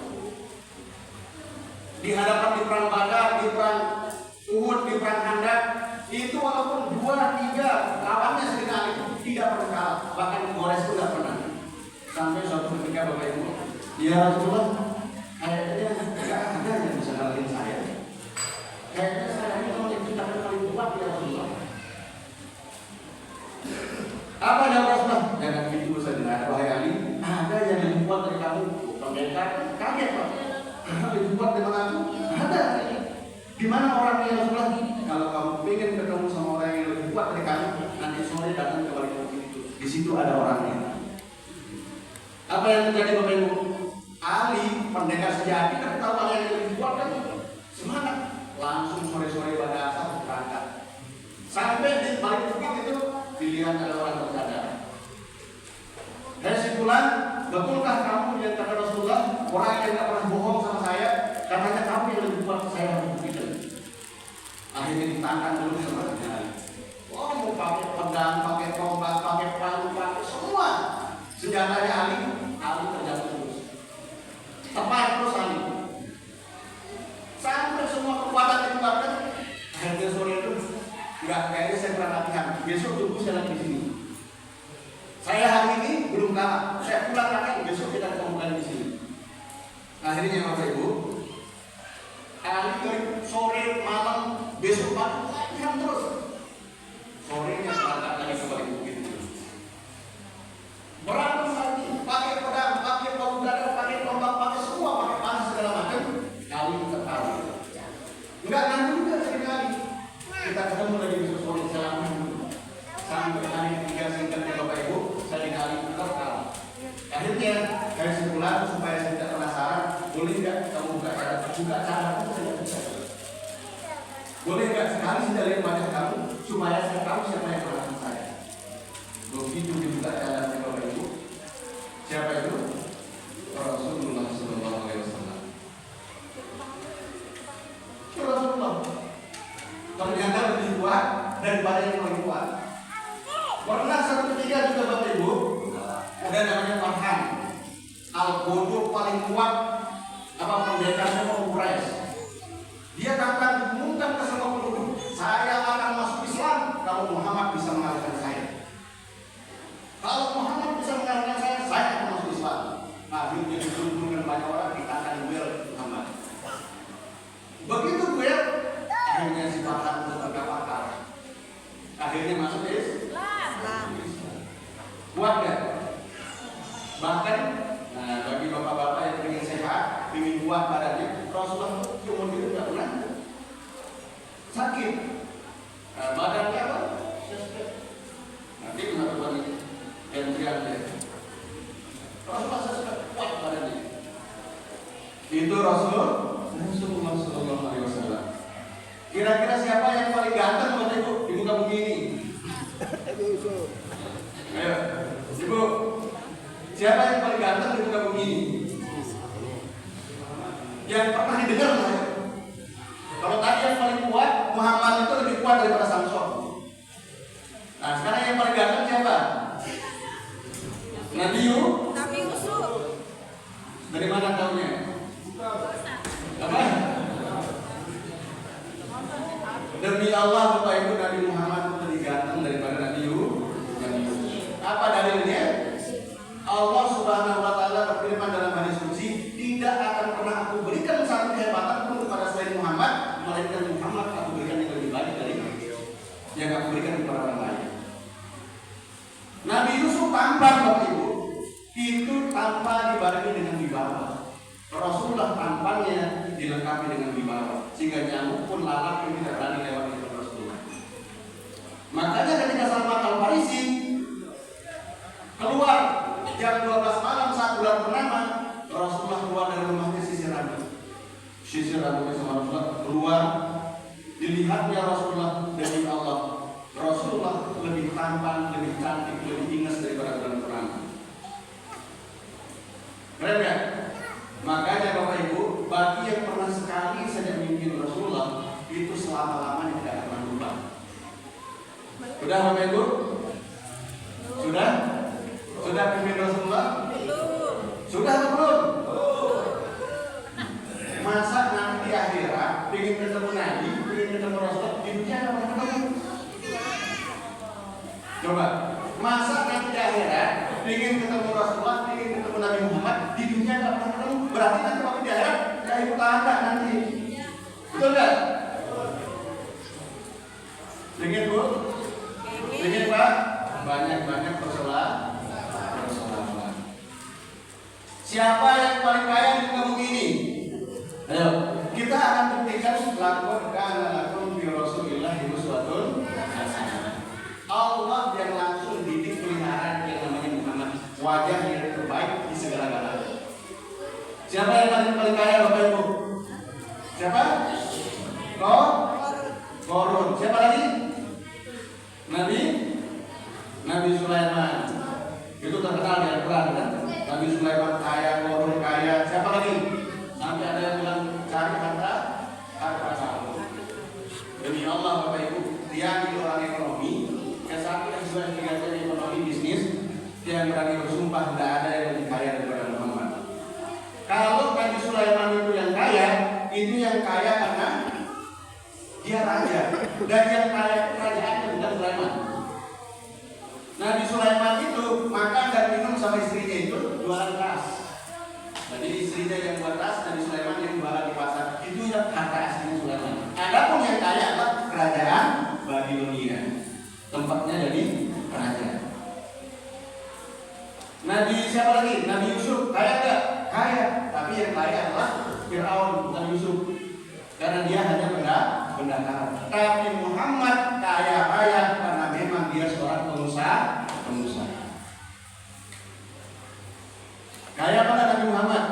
Di hadapan di perang Badar, di perang Uhud, di perang Khandaq, itu walaupun 2-3 lawannya Sayyidina Ali tidak pernah kalah, bahkan Quraisy pun tidak pernah. Sampai suatu ketika Bapak Ibu, ya Rasulullah, kayaknya tidak ada yang bisa ngalahin saya. Kayaknya saya ini kalau yang kita paling kuat ya Rasulullah. Apa jawab Rasulullah? Jangan gitu Sayyidina, wahai Gimana orangnya Rasulullah? Kalau kamu ingin ketemu sama orang yang lebih kuat dari kamu, nanti sore datang ke balik bukit itu. Di situ ada orangnya. Apa yang terjadi Bapak Ibu? Ali, pendekar sejati, kan tahu orang yang lebih kuat kan? Semangat. Langsung sore-sore pada asar berangkat. Sampai di balik bukit itu dilihat ada orang bercadar. Dari simpulan, betulkah kamu yang kata Rasulullah, orang yang tidak pernah bohong sama saya, katanya kamu yang lebih kuat saya harus buktikan. Akhirnya ditantang dulu sama Ali. Oh, mau pakai pedang, pakai tombak, pakai palu, pakai semua senjatanya Ali terjatuh terus. Tepat terus Ali. Sampai semua kekuatan dikeluarkan. Akhirnya sore itu enggak, kayaknya saya pernah latihan. Besok tunggu saya lagi di sini. Saya hari ini belum kalah. Saya pulang lagi, besok kita ketemu lagi di sini. Akhirnya Bapak Ibu, Ali dari sore malam besok pagi latihan terus. Sorenya berangkat lagi ke balik bukit itu. Berantem lagi, pakai pedang, pakai palu dada, pakai tombak, pakai semua, pakai panah segala macam. Ali tertawa. Enggak nanti juga sekali. Kita ketemu lagi besok sore jalan dulu. Sampai hari ketiga singkatnya Bapak Ibu, saya dikali tertawa. Akhirnya dari sebulan supaya saya tidak penasaran, boleh nggak kamu buka cara itu saya bisa. Boleh nggak sekali saya lihat wajah kamu supaya saya tahu siapa yang melakukan saya. Begitu dibuka jalannya Bapak Ibu, siapa itu? Rasulullah Sallallahu Alaihi Wasallam. Rasulullah ternyata lebih kuat daripada yang paling kuat. Pernah satu ketika juga Bapak Ibu, ada namanya Farhan Al-Bodoh paling kuat pendekarnya mau Quraisy. Dia akan diumumkan ke semua penduduk, saya akan masuk Islam kalau Muhammad bisa mengalahkan saya. Kalau Muhammad bisa mengalahkan saya akan masuk Islam. Akhirnya dikumpulkan banyak orang, kita akan duel Muhammad. Begitu duel, akhirnya si Farhan terkapar. Akhirnya masuk Islam. Kuat gak? Bahkan, bagi bapak-bapak yang ingin sehat, ingin kuat badannya, Rasulullah umur itu tidak pernah sakit. Badannya apa? Nanti kenapa bagi gantian dia? Rasulullah sesuai kuat badannya. Itu Rasulullah Sallallahu Alaihi Wasallam. Kira-kira siapa yang paling ganteng waktu itu di muka bumi ini? Ayo, Ibu. Siapa yang paling ganteng di muka bumi ini? Yang pernah didengar saya. Kalau tadi yang paling kuat, Muhammad itu lebih kuat daripada Samson. Nah, sekarang yang paling ganteng siapa? Nabi Yusuf. Dari mana tahunya? Apa? Demi Allah, Bapak Ibu, Nabi Muhammad lebih ganteng daripada Nabi Yusuf. Apa dalilnya? Allah Subhanahu wa Ta'ala berfirman dalam hadis qudsi, tidak akan pernah aku berikan satu kehebatan pun kepada selain Muhammad, melainkan Muhammad aku berikan yang lebih banyak dari yang aku berikan kepada orang lain. Nabi Yusuf tampan Bapak Ibu, itu tanpa dibarengi dengan wibawa. Rasulullah tampannya dilengkapi dengan wibawa, sehingga nyamuk pun lalat pun tidak berani lewat di Rasulullah. Makanya ketika Salman Al-Farisi keluar jam 12 malam saat bulan purnama, Rasulullah keluar dari rumahnya sisir rambutnya sama Rasulullah keluar, dilihatnya Rasulullah dari Allah. Rasulullah lebih tampan, lebih cantik, lebih ingat daripada bulan purnama. Keren gak? Makanya Bapak Ibu, bagi yang pernah sekali saja memimpin Rasulullah, itu selama-lamanya tidak akan berubah. Sudah Bapak Ibu? Sudah? Sudah pimpin Rasulullah? Sudah atau belum? Masa nanti di akhirat ingin ketemu Nabi, ingin ketemu Rasulullah, di dunia nggak pernah ketemu? Coba, masa nanti di akhirat ingin ketemu Rasulullah, ingin ketemu Nabi Muhammad, di dunia nggak pernah ketemu? Berarti nanti waktu di akhirat nggak ikut Anda nanti. Betul nggak? Ingin Bu? Ingin Pak? Banyak-banyak persoalan. Siapa yang paling kaya di muka bumi ini? Ayo, kita akan buktikan laqad kana lakum fi Rasulillahi uswatun hasanah. Allah yang langsung didik peliharaan yang namanya Muhammad, wajah yang terbaik di segala-galanya. Siapa yang paling kaya Bapak Ibu? Siapa? Korun. Siapa lagi? Nabi Sulaiman. Itu terkenal di Al-Quran kan? Nabi Sulaiman kaya, Korun kaya. Siapa lagi? Sampai ada yang bilang cari harta kamu. Demi Allah Bapak Ibu, dia di orang ekonomi, yang satu yang sudah dikasih ekonomi bisnis, dia yang berani bersumpah tidak ada yang lebih kaya daripada Muhammad. Kalau Nabi Sulaiman itu yang kaya karena dia raja, dan yang kaya kerajaannya bukan Sulaiman. Nabi Sulaiman itu makan dan minum sama istrinya itu jualan tas. Jadi istrinya yang buat tas, Nabi Sulaiman yang jualan di pasar. Itu yang harta aslinya Sulaiman. Adapun yang kaya adalah kerajaan Babilonia, tempatnya jadi kerajaan. Nabi siapa lagi? Nabi Yusuf kaya nggak? Kaya, tapi yang kaya adalah Fir'aun, bukan Yusuf, karena dia hanya bendahara. Tapi Muhammad kaya raya karena memang dia seorang pengusaha. Kaya mana Nabi Muhammad?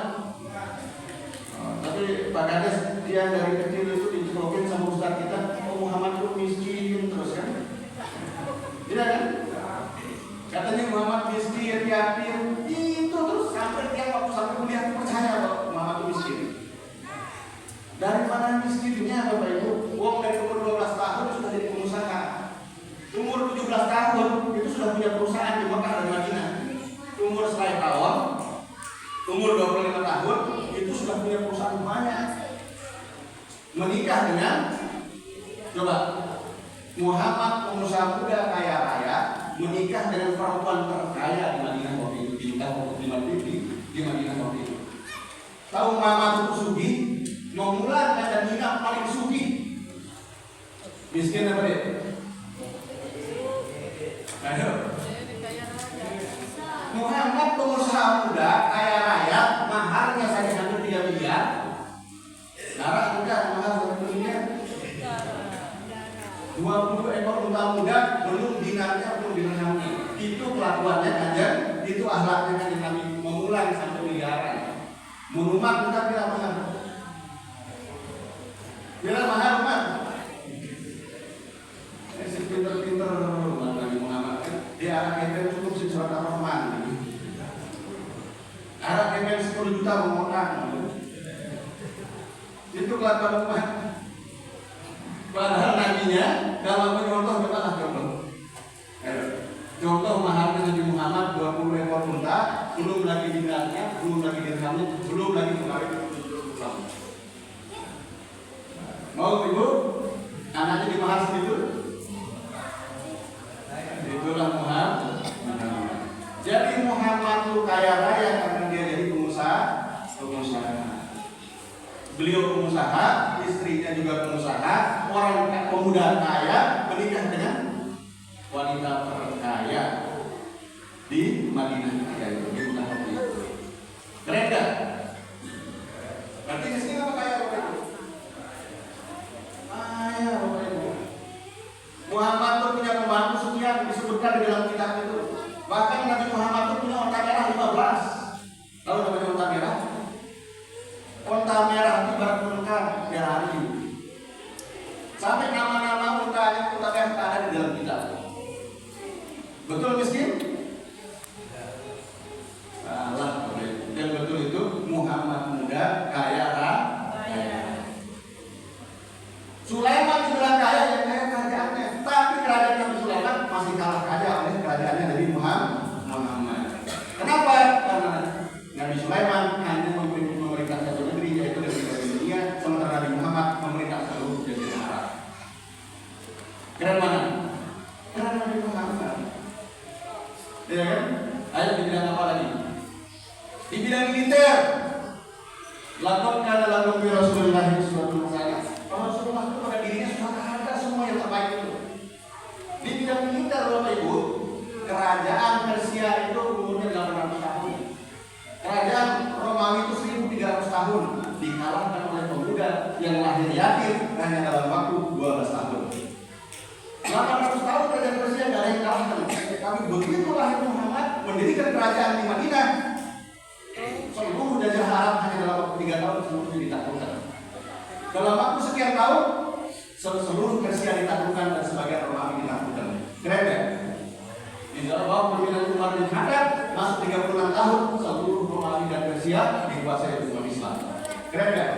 Tapi Pak Kades dia dari kecil itu dicekokin sama ustaz kita, Muhammad itu miskin terus kan? Tidak kan? Katanya Muhammad miskin, yatim, itu terus sampai dia waktu sampai kuliah percaya bahwa Muhammad itu miskin. Dari mana miskinnya Bapak Ibu? Wong dari umur 12 tahun sudah jadi pengusaha. Umur 17 tahun itu sudah punya perusahaan di Mekah dan Madinah. Umur 100 tahun, umur 25 tahun itu sudah punya perusahaan banyak. Menikah dengan coba Muhammad pengusaha muda kaya raya menikah dengan perempuan terkaya di Madinah waktu itu, di Madinah waktu itu. Tahu Muhammad itu sugih, Mulan dan Hina paling sugih. Miskin apa dia? Ayo. Muhammad pengusaha muda kaya raya, maharnya saja hampir 3 miliar. Darah muda mahar 1 miliar. 20 ekor unta muda, belum dinarnya, belum dirhamnya. Itu kelakuannya kanjeng, itu akhlaknya kanjeng Nabi, memulai sampai miliaran. Muhammad kita kira mahal. Kira mahal kan? Pinter-pinter Nabi Muhammad kan? Dia anak kempen cukup si surat Ar-Rahman. Anak kempen 10 juta mengotang. Itu kelakuan umat. Padahal nabinya kalau menyontoh kemana contoh? Contoh maharnya Nabi Muhammad 20 ekor unta, belum lagi dinarnya, belum lagi dirhamnya, belum lagi kemarin. Mau ibu? Anaknya dimahar segitu? Itulah Muhammad. Jadi Muhammad itu kaya raya karena dia jadi pengusaha. Beliau pengusaha, istrinya juga pengusaha, orang pemuda kaya menikah dengan wanita terkaya di Madinah ketika itu, di Mekah waktu itu. Keren gak? Berarti miskin apa kaya Bapak Ibu? Kaya Bapak Ibu. Muhammad itu punya pembantu sekian disebutkan di dalam kitab itu. Bahkan Nabi Muhammad itu punya onta merah 15. Tahu namanya onta merah? Onta merah itu barat lengkap Ferrari. Sampai nama-nama ontanya onta merah ada di dalam kitab. Betul miskin? Salah. Yang betul itu Muhammad muda kaya raya. Sulaiman dibilang kaya yang kaya kerajaannya, tapi kerajaan Nabi Sulaiman masih kalah kaya oleh kerajaannya Nabi Muhammad. Kenapa? Karena Nabi Sulaiman hanya memerintah satu negeri yaitu negeri Babilonia, sementara Nabi Muhammad memerintah seluruh jazirah Arab. Keren mana? Keren Nabi Muhammad. hadir hanya dalam waktu 12 tahun. 800 tahun kerajaan Persia tidak ada yang kalahkan. Tapi begitu lahir Muhammad mendirikan kerajaan di Madinah, seluruh jajah Arab hanya dalam waktu 3 tahun seluruhnya ditaklukkan. Dalam waktu sekian tahun seluruh Persia ditaklukkan dan sebagian Romawi ditaklukkan. Keren ya? Di dalam bawah pimpinan Umar bin Khattab masuk 36 tahun seluruh Romawi dan Persia dikuasai oleh umat Islam. Keren ya?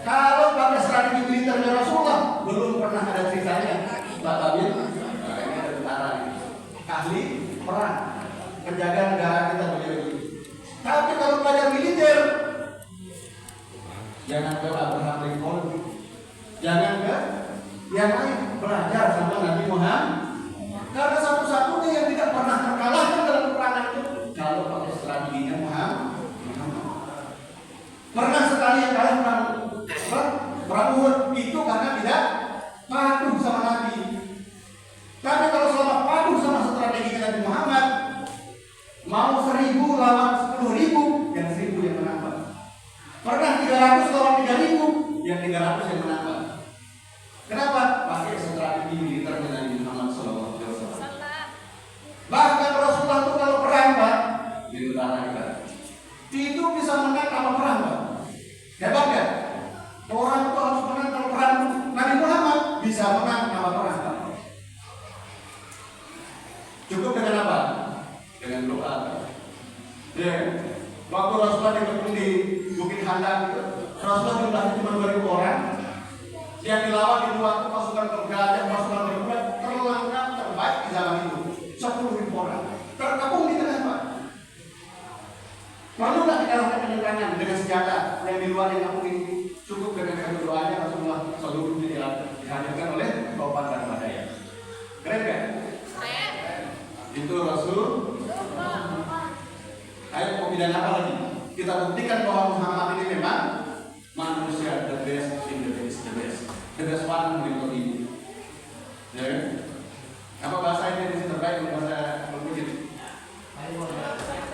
Kalau pakai strategi militernya Rasulullah belum pernah ada ceritanya. Pak Tabir, nah, ini ada tentara ini. Ahli perang, penjaga negara kita begitu. Tapi kalau belajar militer, jangan ke Abraham Lincoln, jangan ke yang lain, belajar sama Nabi Muhammad. Karena satu-satunya yang tidak pernah terkalahkan dalam peperangan itu kalau pakai strateginya Muhammad. Pernah sekali yang kalah perang Uhud itu karena tidak patuh sama Nabi. Tapi kalau selama patuh sama strategi Nabi Muhammad, mau 1000 lawan 10.000, yang 1000 yang menang. Pernah 300 lawan 3.000, yang 300 yang menang. Kenapa? Pakai strategi militer Nabi Muhammad SAW. Bahkan Rasulullah itu kalau perang, Pak, di utara kita, itu bisa menang kalau perang, Pak. Hebat ya? Orang itu harus menang kalau perang. Nabi Muhammad bisa menang kalau perang, Pak. Cukup dengan apa? Dengan doa. Ya, waktu Rasulullah dikepung di Bukit Handang itu, Rasulullah jumlahnya cuma 2.000 orang. Yang dilawan di luar itu pasukan bergajah, pasukan berkuda terlengkap terbaik di zaman itu. 10.000 orang. Terkepung di tengah, Pak. Perlu nggak dikalahkan dengan tangan, dengan senjata yang di luar yang kampung ini? Cukup dengan kado doanya Rasulullah seluruhnya dihadirkan oleh topan dan badai. Keren kan? Itu Rasul. Ayo mau bilang apa lagi? Kita buktikan bahwa Muhammad ini memang manusia the best in the best, the best one menurut ibu. Ya, apa bahasa ini terbaik bahasa berpikir?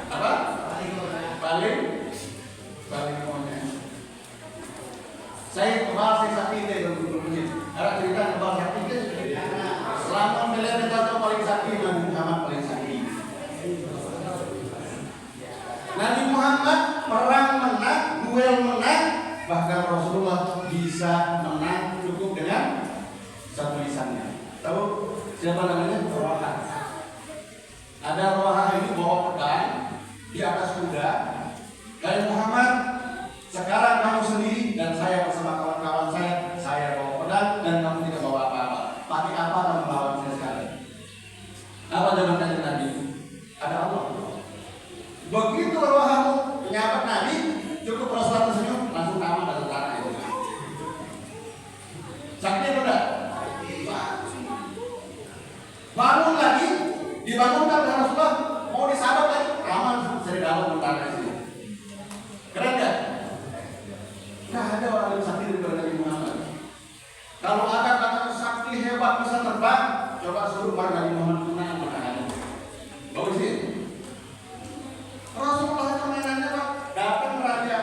Apa? Paling maunya. Saya kebal saya sakit deh berpikir. Ada cerita kebal sakit deh. Selama melihat kita paling sakit Nabi Muhammad paling sakit. Nabi Muhammad perang menang, duel menang, bahkan Rasulullah bisa menang cukup dengan satu lisannya. Tahu siapa namanya? Rawaha. Ada Rawaha ini bawa pedang di atas kuda. Dan Muhammad, sekarang kamu sendiri dan saya bersama kawan-kawan saya bawa pedang dan kamu tidak bawa apa-apa. Pakai apa kamu melawan saya sekarang? Apa jawaban Nabi? Ada Allah. Begitu Rawaha menyambat Nabi, cukup Rasulullah tersenyum, langsung tamat dan tentara itu. Sakti atau tidak? Bangun lagi, dibangunkan oleh Rasulullah, mau disabat lagi, aman dari dalam tentara itu. Keren gak? Nggak ada orang yang sakti daripada Nabi Muhammad. Kalau ada kata sakti hebat bisa terbang, coba suruh Nabi Muhammad menang pertahanan. Bagus sih. Rasulullah itu mainannya Pak, datang Raja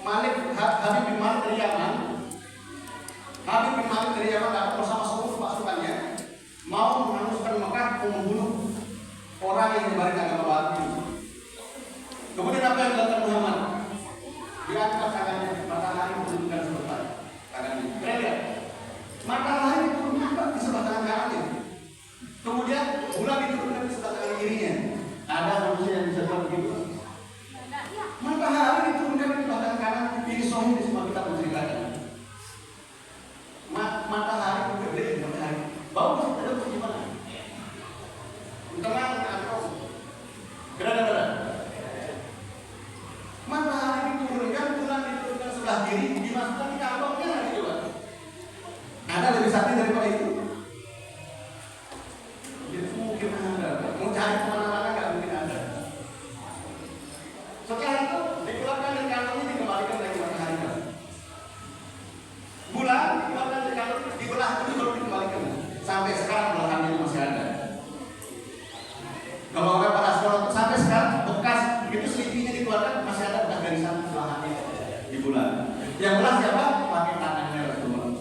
Malik Habib bin Malik dari Yaman. Habib bin Malik dari Yaman datang bersama seluruh pasukannya, mau menghanguskan Mekah, membunuh orang yang menyebarkan agama baru. Kemudian apa yang dilakukan Muhammad? Diangkat tangannya, matahari menunjukkan sebentar tangannya. Keren ya? Matahari menunjukkan di sebelah tangan kanannya. Kemudian bulan diturunkan di sebelah tangan kirinya. Ada manusia yang bisa buat begitu? Matahari diturunkan di sebelah tangan kanan. Ini sahih di semua kitab menceritakan. Matahari gede matahari. Bagus ada gimana? Tenang atau keren. Matahari diturunkan, bulan diturunkan sebelah kiri, dimasukkan di kantongnya lagi coba. Ada lebih sakti daripada itu? Jadi mungkin ada. Mau cari kemana-mana nggak mungkin ada. Setelah itu dikeluarkan dari kantongnya, dikembalikan lagi matahari. Bulan dikeluarkan dari kantongnya, dibelah dulu baru dikembalikan. Sampai sekarang belahannya itu masih ada. Kalau orang pada sekolah sampai sekarang bekas begitu selipinya dikeluarkan masih ada bekas garisan belahannya di bulan. Yang belah siapa? Pakai tangannya Rasulullah.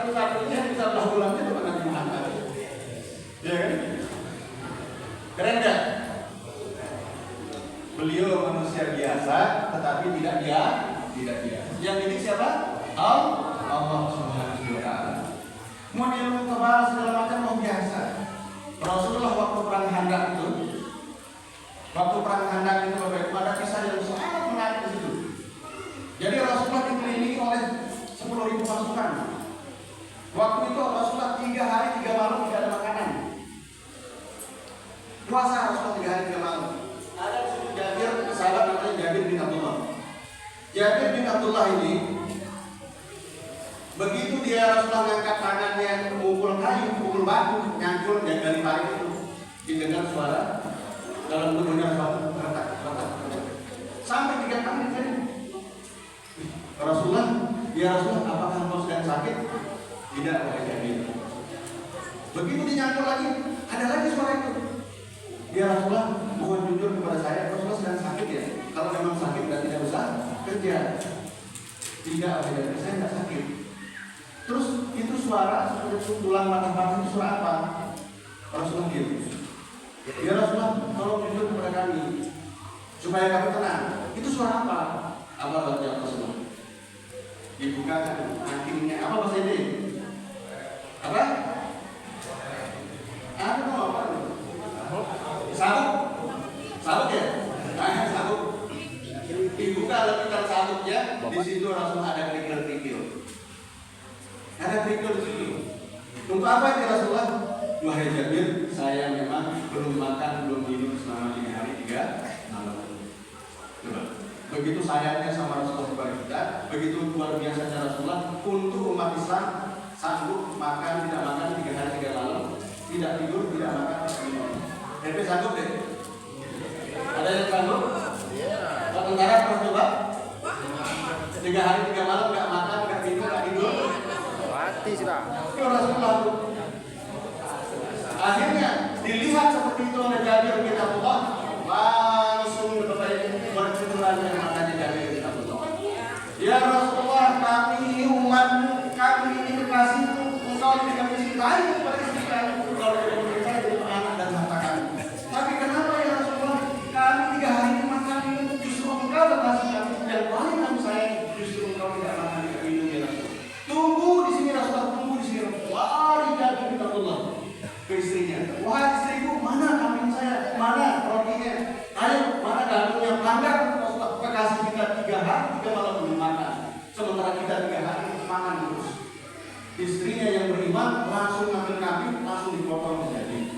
satu-satunya yang bisa berulang itu Nabi Muhammad. Ya kan? Keren gak? Beliau manusia biasa, tetapi tidak biasa. Yang ini siapa? Allah Subhanahu wa Ta'ala. Model kebal segala macam luar biasa. Rasulullah waktu perang Khandaq itu, ada kisah yang sangat menarik di situ. Jadi Rasulullah dikelilingi oleh 10.000 pasukan. Waktu itu Rasulullah 3 hari 3 malam tidak ada makanan. Puasa Rasulullah 3 hari 3 malam. Ada di situ Jabir, sahabat namanya Jabir bin Abdullah. Jabir bin Abdullah ini, begitu dia Rasulullah ngangkat tangannya memukul kayu, memukul batu, nyangkul dari tarik itu, didengar suara dalam tubuhnya retak. Sampai 3 kali kan. Rasulullah, ya Rasulullah, apakah engkau sedang sakit? Tidak, wahai Jabir. Begitu dinyangkul lagi, ada lagi suara itu. Ya Rasulullah, mohon jujur kepada saya, Rasulullah sedang sakit ya. Kalau memang sakit dan tidak usah kerja. Tidak, wahai Jabir, saya tidak sakit. Terus itu suara seperti tulang patah itu suara apa? Rasulullah gitu. Ya Rasulullah, tolong jujur kepada kami supaya kami tenang. Itu suara apa? Apa jawab Rasulullah? Dibukakan akhirnya apa bahasa ini? Apa? Apa? Sabuk ya? Nah, sabuk. Dibuka lepitan sabuknya. Di situ Rasulullah ada kerikil-kerikil. Ada kerikil di situ. Untuk apa ini Rasulullah? Wahai Jabir, saya memang belum makan, belum minum selama 3 hari 3 malam. Coba. Begitu sayangnya sama Rasulullah kepada kita, begitu luar biasanya Rasulullah untuk umat Islam sanggup makan, tidak makan 3 hari 3 malam, tidak tidur, tidak makan, tidak minum. Tapi sanggup deh. Ada yang sanggup? Pak tentara pernah coba? 3 hari 3 malam nggak makan, nggak minum, nggak tidur. Mati sudah. Itu Rasulullah. Akhirnya dilihat seperti itu oleh Jabir bin Abdullah, langsung berkecuali yang makanya Jabir bin Abdullah. Ya Rasulullah, kami ini umat, kami ini kekasihmu, engkau tidak mencintai kepada istri kami, engkau tidak mencintai untuk anak dan harta kami. Tapi kenapa ya Rasulullah, kami 3 hari makan minum, justru engkau kekasih kami, yang paling kami sayang, justru engkau tidak makan tidak minum ya Rasulullah. Tunggu di sini Rasulullah, tunggu di sini. Lari Jabir bin Abdullah ke istrinya. Wahai istriku, mana kambing saya? Mana rotinya? Ayo, mana gandumnya? Pelanggar Rasulullah, kekasih kita 3 hari 3 malam belum makan. Sementara kita 3 hari makan terus. Istrinya yang beriman langsung ngambil kambing, langsung dipotong menjadi.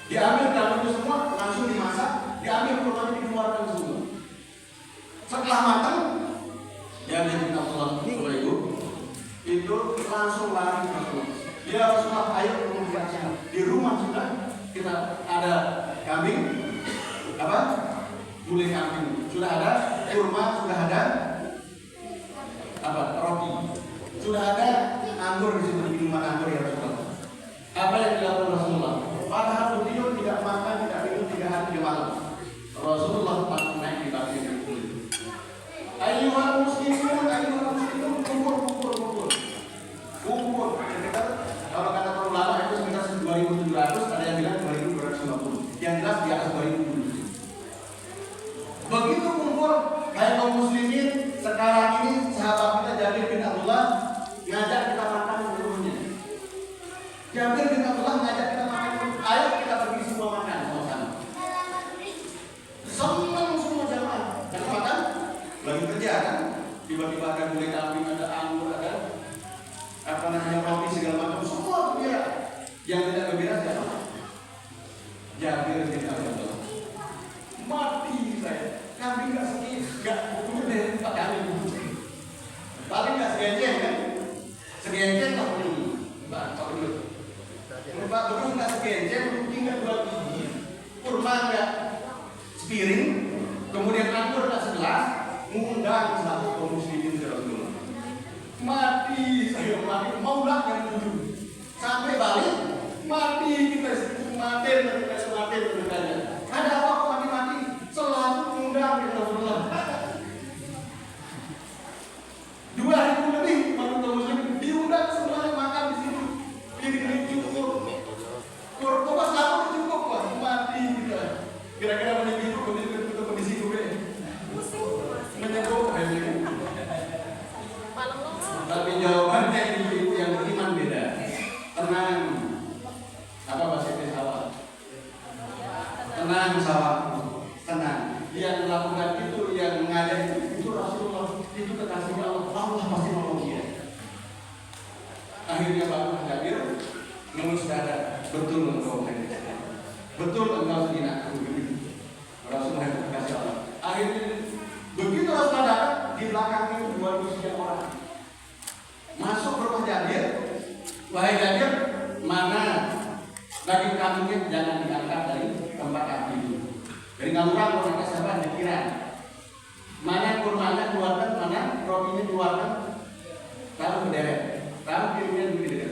Diambil kambingnya semua, langsung dimasak, diambil kurbannya dikeluarkan semua. Setelah matang, Jabir bin Abdullah Ibu itu langsung lari ke Rasulullah. Ya Rasulullah, ayo di rumah sudah kita ada kambing, apa? Gulai kambing sudah ada, kurma sudah ada, apa? Roti sudah ada, anggur di situ, minuman anggur ya Rasulullah. Apa yang dilakukan Rasulullah? Padahal beliau tidak makan, tidak minum 3 hari 3 malam. Rasulullah langsung naik di taksi yang kulit. Ayyuhal muslimun, kumpul. Kalau kata para ulama itu sekitar 2.700, ada yang bilang 2.250. Yang jelas di atas 2.000. Begitu kumpul, hai kaum muslimin, sekarang ini sahabat kita Jabir bin Abdullah ngajak kita makan di rumahnya. Jabir bin Abdullah ngajak kita makan, ayo kita pergi semua makan sama-sama. Senang semua jamaah. Karena makan, lagi kerja kan, tiba-tiba ada gulai kambing, ada anggur, ada apa namanya roti segala macam, semua gembira. Yang tidak gembira siapa? Jabir bin Abdullah. Mati saya. Kambing nggak sedih, nggak punya deh Pak kambing. Paling nggak segenjeng kan? Segenjeng tak perlu. Pak dulu. Pak dulu nggak segenjeng, tinggal 2 biji. Kurma nggak sepiring, kemudian anggur nggak segelas, ngundang satu kaum muslimin ke Rasulullah. Mati saya, mati maulah yang dulu sampai balik mati kita mati berkanya. Ada apa kok mati selalu mengundang ke Rasulullah. 2.000 lebih manusia muslim diundang semua Akhirnya Bapak Jabir ngelus dada, betul engkau zina. Rasulullah kasih Allah. Akhirnya begitu Rasulullah datang, di belakang itu 200 orang masuk ke rumah Jabir. Wahai Jabir, mana daging kambingnya jangan diangkat dari tempat api itu. Dari ngaluran mereka sabar dikira. Mana kurmanya keluarkan, mana rotinya keluarkan, taruh berderet, taruh piringnya berderet.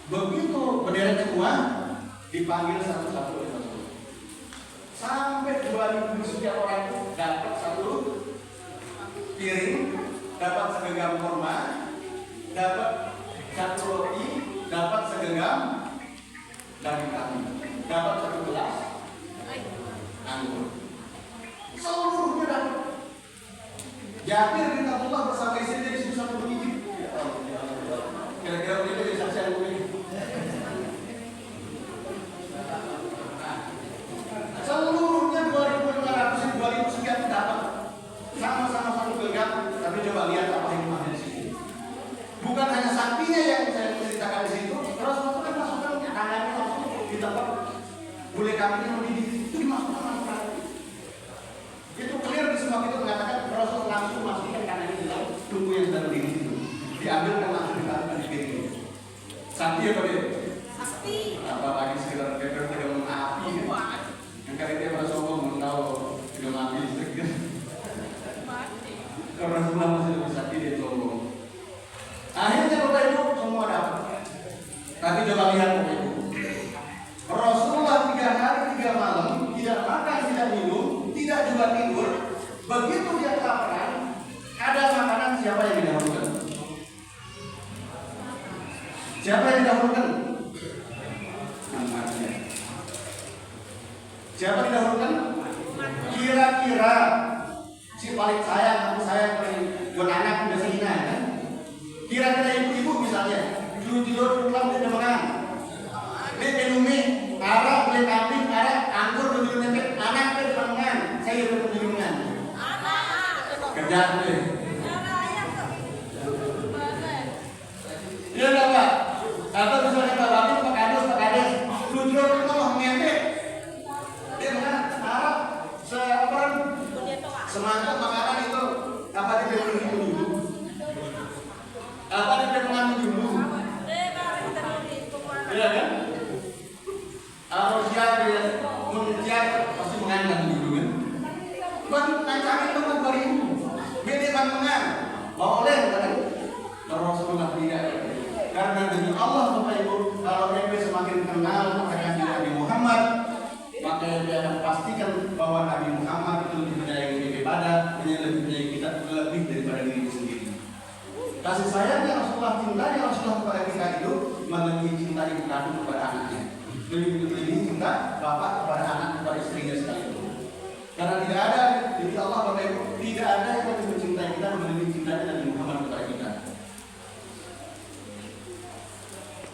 Begitu berderet semua, dipanggil satu-satu oleh Rasul. Sampai 2000 sekian orang itu dapat satu piring, dapat segenggam kurma, dapat satu roti, dapat segenggam daging kambing, dapat satu gelas anggur. Seluruhnya dapat. Jabir bin Abdullah bersama istrinya di situ satu biji. Kira-kira begitu ya saksi yang begini. Seluruhnya 2.500, 2.000 sekian dapat. Sama-sama satu genggam. Tapi coba lihat apa hikmahnya di sini. Bukan hanya sapinya yang saya ceritakan di situ. Rasulullah kan masukkan tangannya langsung di tempat bule kambing yang mendidih. Itu dimasukkan langsung. Itu clear di semua itu mengatakan Rasul langsung masukkan tangannya di dalam tunggu yang sedang berdiri itu. Diambil dan langsung ditaruhkan di piring. Sapi apa dia? Sapi. Apa lagi sekitar pegang api kan? Yang kali dia pada sombong tahu pegang api listrik kan? Karena Rasulullah masih lebih sakti dia sombong. Akhirnya Bapak Ibu semua dapat. Tapi coba lihat Bapak Ibu. Rasulullah 3 hari 3 malam tidak makan, tidak minum, tidak juga tidur. Begitu dia kelaparan, ada makanan, siapa yang didahulukan? Siapa yang didahulukan? Anaknya. Siapa didahulukan? Kira-kira si paling sayang, aku sayang paling buat anak udah sehina kan? Kira-kira ibu-ibu misalnya, tidur pulang dia makan. Dia minum mie, arah beli kambing, arah anggur minum nempel, anak dia makan. Saya udah minumnya. Kerja deh. Iya enggak Pak? Atau misalnya Pak Bapak, Pak Kades, tidur pulang ngempel. Dia makan, arah seorang semangkuk makanan itu apa dia minum dulu? Apa dia mengambil dulu? Iya kan? Harus siap dia mengejar pasti menganggap dulu kan? Bukan nanti itu beri beda pandangan. Mau oleh kan? Rasulullah tidak. Karena demi Allah Bapak Ibu, kalau MB semakin kenal akan Nabi Muhammad, maka dia akan pastikan bahwa Nabi Muhammad itu lebih menyayangi ibadah, lebih menyayangi kita lebih daripada diri sendiri. Kasih sayang yang Rasulullah cintai Rasulullah kepada kita itu melebihi cinta ibu kandung kepada anaknya, lebih cinta bapak kepada anak kepada istrinya sekalipun. Karena tidak ada di Allah Bapak Ibu, tidak ada yang lebih mencintai kita melebihi cintanya Nabi Muhammad kepada kita.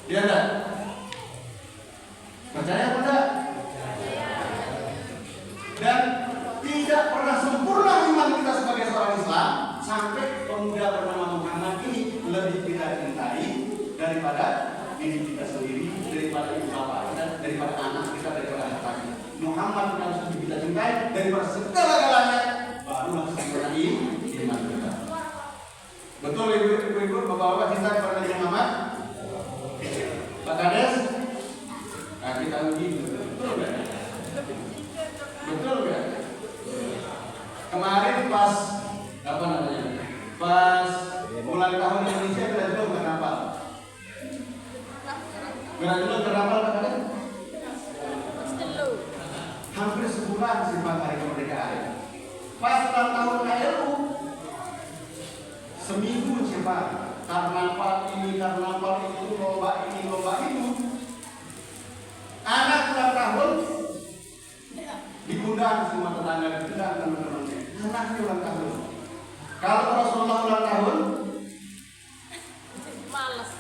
Dia ada. Percaya apa enggak? Dan tidak pernah sempurna iman kita sebagai seorang Islam sampai pemuda bernama Muhammad ini lebih kita cintai daripada diri kita sendiri, daripada ibu bapak kita, daripada anak kita, daripada harta kita. Muhammad harus lebih kita cintai daripada segala-galanya, baru masuk sempurna iman kita. Betul ibu-ibu, bapak-bapak cinta kepada Nabi Muhammad? Pak Kades? Nah kita uji betul nggak? Betul nggak? Kemarin pas apa namanya? Pas ulang tahun Indonesia kita juga bernampal. Bernampal Pak Kades? Hampir sebulan simpan hari kemerdekaan. Pas ulang tahun KRU seminggu simpan. Karnaval ini, karnaval itu, lomba ini, lomba itu. Anak ulang tahun diundang semua tetangga, diundang teman-temannya. Anaknya ulang tahun. Kalau Rasulullah ulang tahun, malas.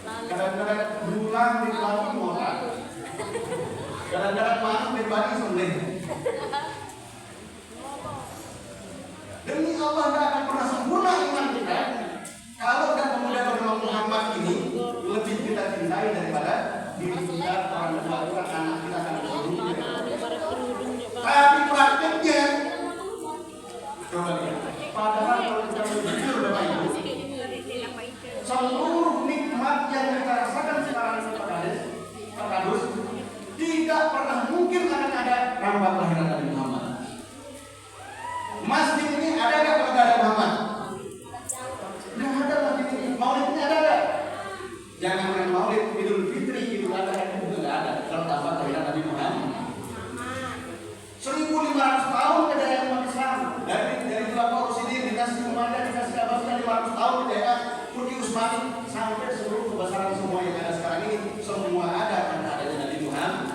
Kadang-kadang berulang di pelatih motor. Kadang-kadang malam pribadi sembelih. Demi Allah tidak akan pernah sempurna iman kita kalau dan pemuda bernama Muhammad diri kita, orang tua kita, anak kita akan berhubung. Tapi prakteknya, coba lihat. Padahal kalau kita berjujur Bapak Ibu, seluruh nikmat yang kita rasakan sekarang ini Pak Kadus, tidak pernah mungkin akan ada tanpa kelahiran Nabi Muhammad. Masjid ini ada nggak kalau nggak ada Muhammad? Nggak ada masjid ini. Maulid ini ada nggak? Jangan main Maulid, Idul Fitri, Idul Adha itu juga nggak ada kalau tanpa kelahiran Nabi Muhammad. 1.500 tahun kejayaan umat Islam dari Khulafaur Rasyidin, dinasti Umayyah, dinasti Abbasiyah, 500 tahun kejayaan Turki Utsmani sampai seluruh kebesaran semua yang ada sekarang ini semua ada karena adanya Nabi Muhammad.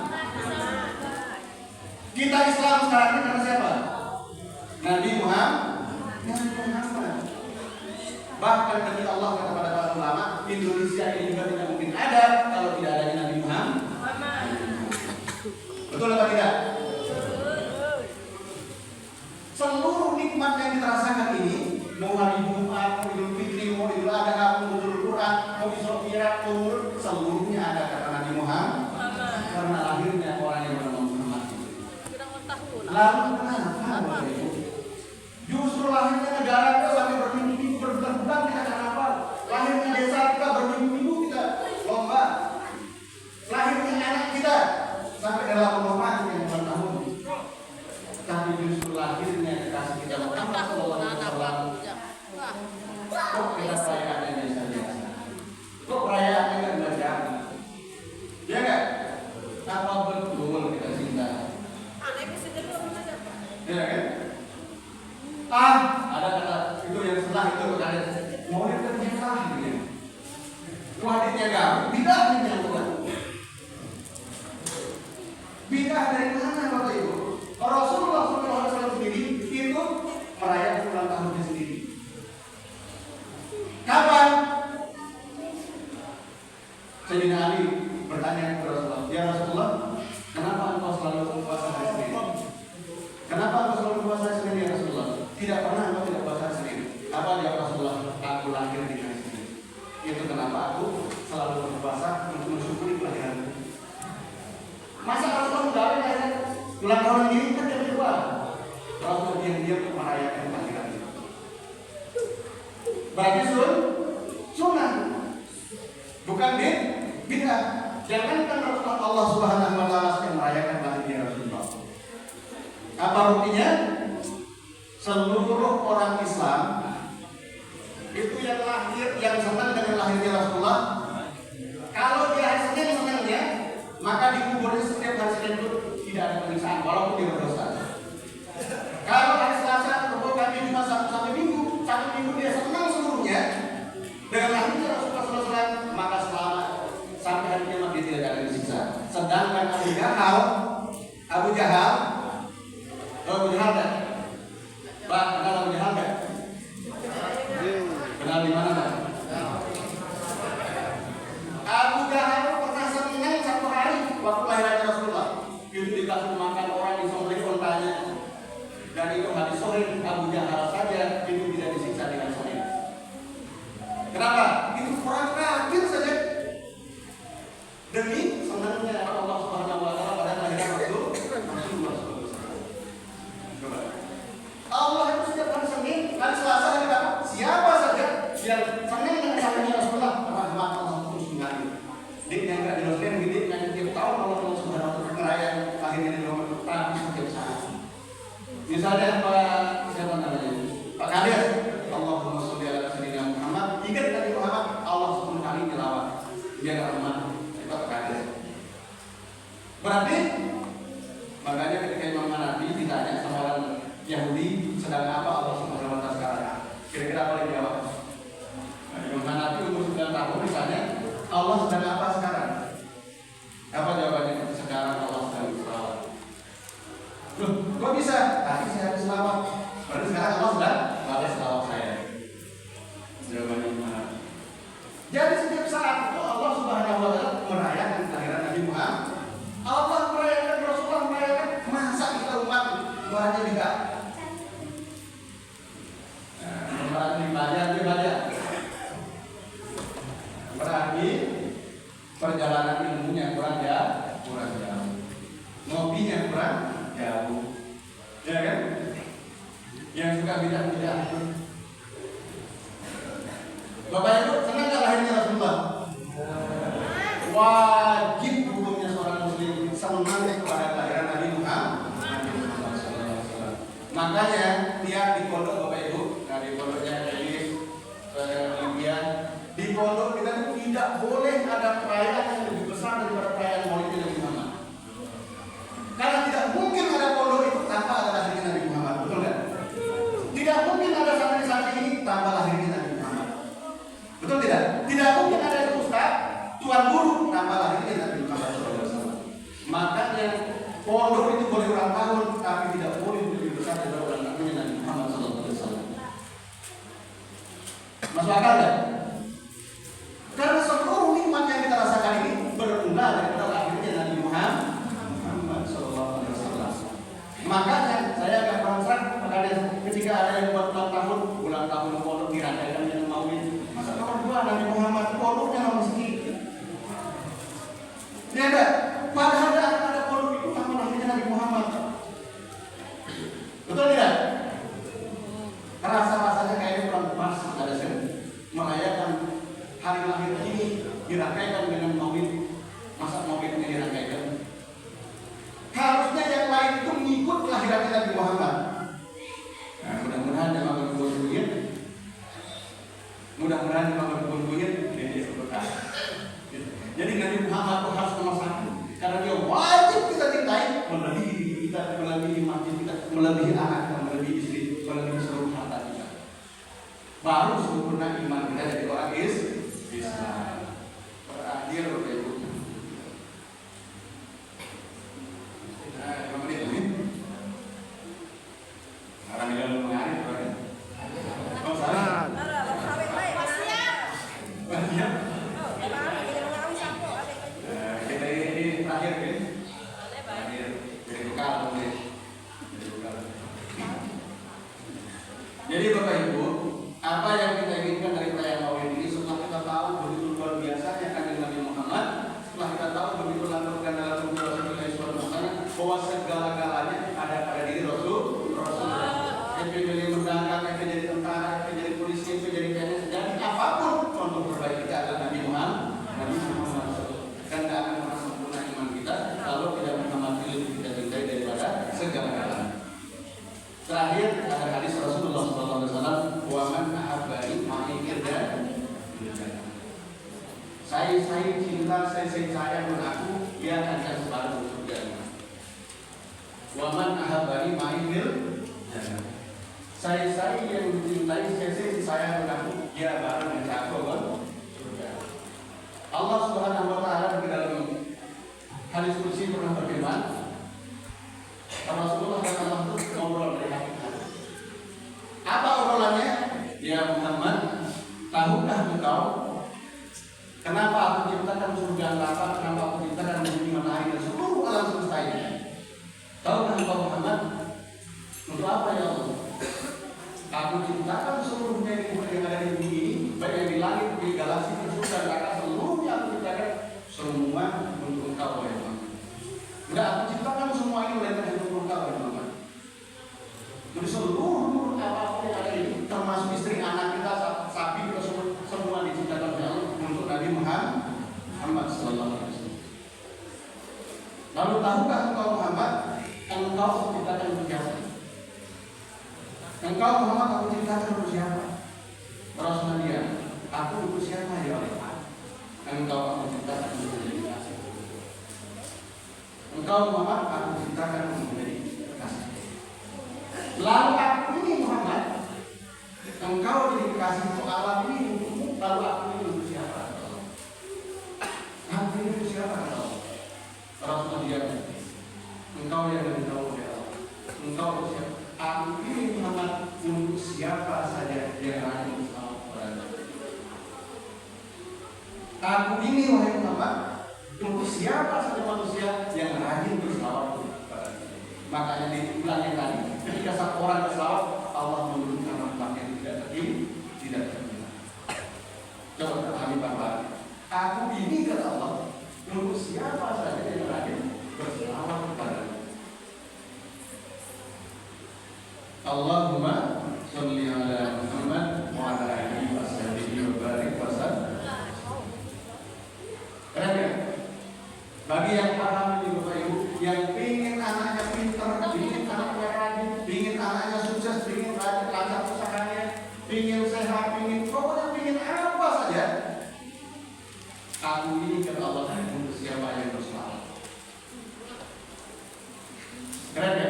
Kita Islam sekarang ini karena siapa? Nabi Muhammad. Bahkan demi Allah kata pada para ulama, Indonesia ini juga tidak mungkin ada kalau tidak adanya Nabi Muhammad. Betul atau tidak? Seluruh nikmat yang kita rasakan ini, mau hari Jumat, mau Idul Fitri, mau Idul Adha, mau Idul Quran, mau Isra Mi'raj, seluruhnya ada karena Nabi Muhammad. Karena lahirnya orang yang bernama Muhammad. Lalu kenapa Bapak Ibu? Justru lahirnya negara kita sampai berminggu-minggu berbulan-bulan kita kenapa? Lahirnya desa kita berminggu-minggu kita lomba. Lahirnya anak kita sampai dalam lomba yang bertahun. Tapi justru lahirnya kekasih kita Muhammad SAW. Kok kita perayaannya biasa-biasa? Kok perayaannya nggak belajar? Ya nggak? Apa betul kita cinta? Ya kan? Ada kata itu yang setelah itu ada mau dia terjadi gitu. Wadidnya gak? Bidah yang bukan. Bidah dari mana Bapak Ibu? Rasulullah SAW sendiri itu merayakan ulang tahunnya sendiri. Kapan? Sayyidina Ali bertanya kepada Rasulullah, ya Rasulullah, kenapa engkau selalu berpuasa hari Senin? Kenapa engkau selalu berpuasa hari Senin ya Rasulullah? Tidak pernah engkau tidak puasa hari Senin. Apa jawab Rasulullah? Aku lahir di hari Senin. Itu kenapa aku selalu berpuasa untuk mensyukuri kelahiranku. Masa Rasulullah menggawe kelahiran ulang tahun ini kan yang kedua. Rasulullah diam-diam merayakan kelahiran itu. Berarti sunnah, bukan bid'ah. Jangankan Rasulullah, Allah Subhanahu wa Ta'ala yang merayakan lahirnya Rasulullah. Apa buktinya? Seluruh orang Islam itu yang lahir, yang senang dengan lahirnya Rasulullah, kalau di hari Senin senangnya, maka dikuburnya setiap hari Senin itu tidak ada penyiksaan, walaupun dia berdosa. Kalau hari Selasa, Rabu, Kamis, Jumat, Sabtu sampai Minggu, satu minggu dia senang seluruhnya dengan lahirnya Rasulullah SAW, maka selamat sampai hari kiamat dia tidak akan disiksa. Sedangkan Abu Jahal kan? Pak, kenal Abu Jahal kan? Kenal di mana Pak? Abu Jahal pernah senang satu hari waktu lahirnya Rasulullah. Itu dikasih makan orang di sore ontanya. Dan itu hari sore Abu Jahal saja itu tidak disiksa dengan sore. Kenapa? Itu orang kafir saja. Demi senangnya Allah Subhanahu wa Ta'ala pada kelahiran Rasulullah. Allah itu setiap hari Senin, hari Selasa, hari Rabu, siapa saja yang senang dengan lahirnya Rasulullah, rahmat Allah terus mengalir. Dik yang nggak dilakukan gitu, yang tiap tahun Allah Subhanahu wa Ta'ala merayakan lahirnya Nabi Muhammad, tapi setiap saat. Misalnya siapa namanya? Pak Kades, Allahumma sholli ala sayyidina Muhammad. Ingat Nabi Muhammad, Allah 10 kali tilawat. Dia rahmat. Berarti makanya ketika Imam Hanafi ditanya sama orang Yahudi sedang apa Allah Subhanahu wa Ta'ala sekarang, kira-kira apa yang dijawab? Imam Hanafi umur 9 tahun misalnya, Allah sedang apa sekarang? Apa jawabannya? Sekarang Allah sedang selawat. Loh, kok bisa? Tadi saya habis selawat. Berarti sekarang Allah sedang balas selawat saya. Jawabannya gimana? Jadi setiap saat itu Allah Subhanahu wa Ta'ala merayakan kelahiran Nabi Muhammad. Allah merayakan, Rasulullah merayakan, masa kita umat buahnya tidak? Berarti perjalanan ilmunya kurang jauh, ngopinya kurang jauh, ya kan? Yang suka bidah-bidah. Bapak Ibu, senang nggak lahirnya Rasulullah? Wajib hukumnya seorang muslim senang kepada kelahiran Nabi Muhammad SAW. Makanya tiap di pondok Bapak Ibu, nah di pondoknya Elis, Libya, di pondok kita tidak boleh ada perayaan yang lebih besar daripada perayaan Maulid Nabi Muhammad. Karena tidak mungkin ada pondok itu tanpa ada lahirnya Nabi Muhammad, betul nggak? Tidak mungkin ada santri-santri ini tanpa lahirnya Nabi Muhammad. Betul tidak? Tidak mungkin ada ustaz, tuan guru tanpa lahirnya Nabi Muhammad SAW. Makanya pondok itu boleh ulang tahun, tapi tidak boleh lebih besar daripada ulang tahunnya Nabi Muhammad SAW. Masuk akal nggak? Karena seluruh nikmat yang kita rasakan ini bermula daripada lahirnya Nabi Muhammad SAW. Makanya saya agak penasaran ketika ada yang buat ulang tahun pondok dirayakan dengan maulid. Masa nomor 2 Nabi Muhammad, pondoknya nomor sekian. Ini ada, padahal ada pondok itu nama lahirnya Nabi Muhammad. Betul tidak? Rasa-rasanya kayaknya kurang pas ada merayakan hari lahir ini dirangkaikan dengan maulid. Masa maulidnya dirangkaikan? Harusnya yang lain itu mengikut kelahirannya Nabi Muhammad. Nah, mudah-mudahan memang berbunyi. Mudah-mudahan memang berbunyi. Jadi Nabi Muhammad itu harus nomor 1 karena dia wajib kita cintai, melebihi diri kita, melebihi masjid kita, melebihi anak kita, melebihi istri, melebihi seluruh harta kita. Baru sempurna iman kita jadi orang Islam. Terakhir Bapak Ibu. Jadi Bapak Ibu, apa yang kita inginkan dari perayaan Maulid ini setelah kita tahu begitu luar biasanya kanjeng Nabi Muhammad, setelah kita tahu begitu lanturkan dalam Rasulullah bahwa segala-galanya ada pada diri Rasulullah. Yang jadi mendagang, yang jadi tentara, yang jadi polisi, yang jadi PNS, jadi apapun contoh terbaik kita adalah Nabi Muhammad SAW. Dan tidak akan pernah sempurna iman kita kalau tidak mengamati lebih kita cintai daripada segala-galanya. Terakhir ada hadis Rasulullah SAW, "Waman ahabbani ma'ikirda." Saya cinta, saya sayang aku, dia akan saya sebarang surga. Waman ahabbani ma'ikirda. Saya yang mencintai, saya sayang aku, dia barang yang aku surga. Allah Subhanahu wa taala di dalam hadis qudsi pernah berfirman, Rasulullah SAW itu ngobrol dari hakikat. Apa obrolannya? Ya Muhammad, tahukah engkau kenapa aku ciptakan surga neraka, kenapa aku ciptakan bumi matahari dan seluruh alam semesta ini? Tahukah engkau Muhammad? Untuk apa ya Allah? Aku ciptakan seluruhnya yang ada di bumi ini, baik yang di langit, di galaksi, di surga, neraka, seluruhnya aku ciptakan semua untuk engkau ya Muhammad. Enggak, aku ciptakan semua ini oleh karena untuk engkau ya Muhammad. Jadi seluruh apapun yang ada ini, termasuk istri, anak kita, sapi kita, semua diciptakan oleh Allah untuk Nabi Muhammad Sallallahu Alaihi Wasallam. Lalu tahukah engkau Muhammad, engkau ciptakan untuk siapa? Engkau Muhammad aku ciptakan untuk siapa? Rasulullah dia, aku untuk siapa ya Allah? Engkau aku ciptakan untuk menjadi kasih. Engkau Muhammad aku ciptakan untuk menjadi kasih. Lalu aku ini Muhammad, engkau jadi kasih untuk alam ini untukmu. Lalu aku ini untuk siapa? Aku ini untuk siapa? Rasulullah dia, engkau yang lebih tahu ya Allah. Engkau untuk siapa? Aku ini Muhammad untuk siapa saja yang rajin bersama kepada. Aku ini wahai Muhammad untuk siapa saja manusia yang rajin berselawat kepada. Makanya di bulan yang tadi, ketika satu orang berselawat, Allah menurunkan rahmat yang tidak terhitung, tidak terhitung. Coba pahami bapak. Aku ini kata Allah Allahumma sholli ala Muhammad wa ala alihi washabihi wa barik wasallam. Keren ya? Bagi yang paham ini Bapak Ibu, yang pingin anaknya pinter, pingin anaknya rajin, pingin anaknya sukses, pingin lancar usahanya, pingin sehat, pokoknya pingin apa saja, aku ini kata Allah untuk siapa yang berselamat. Keren ya?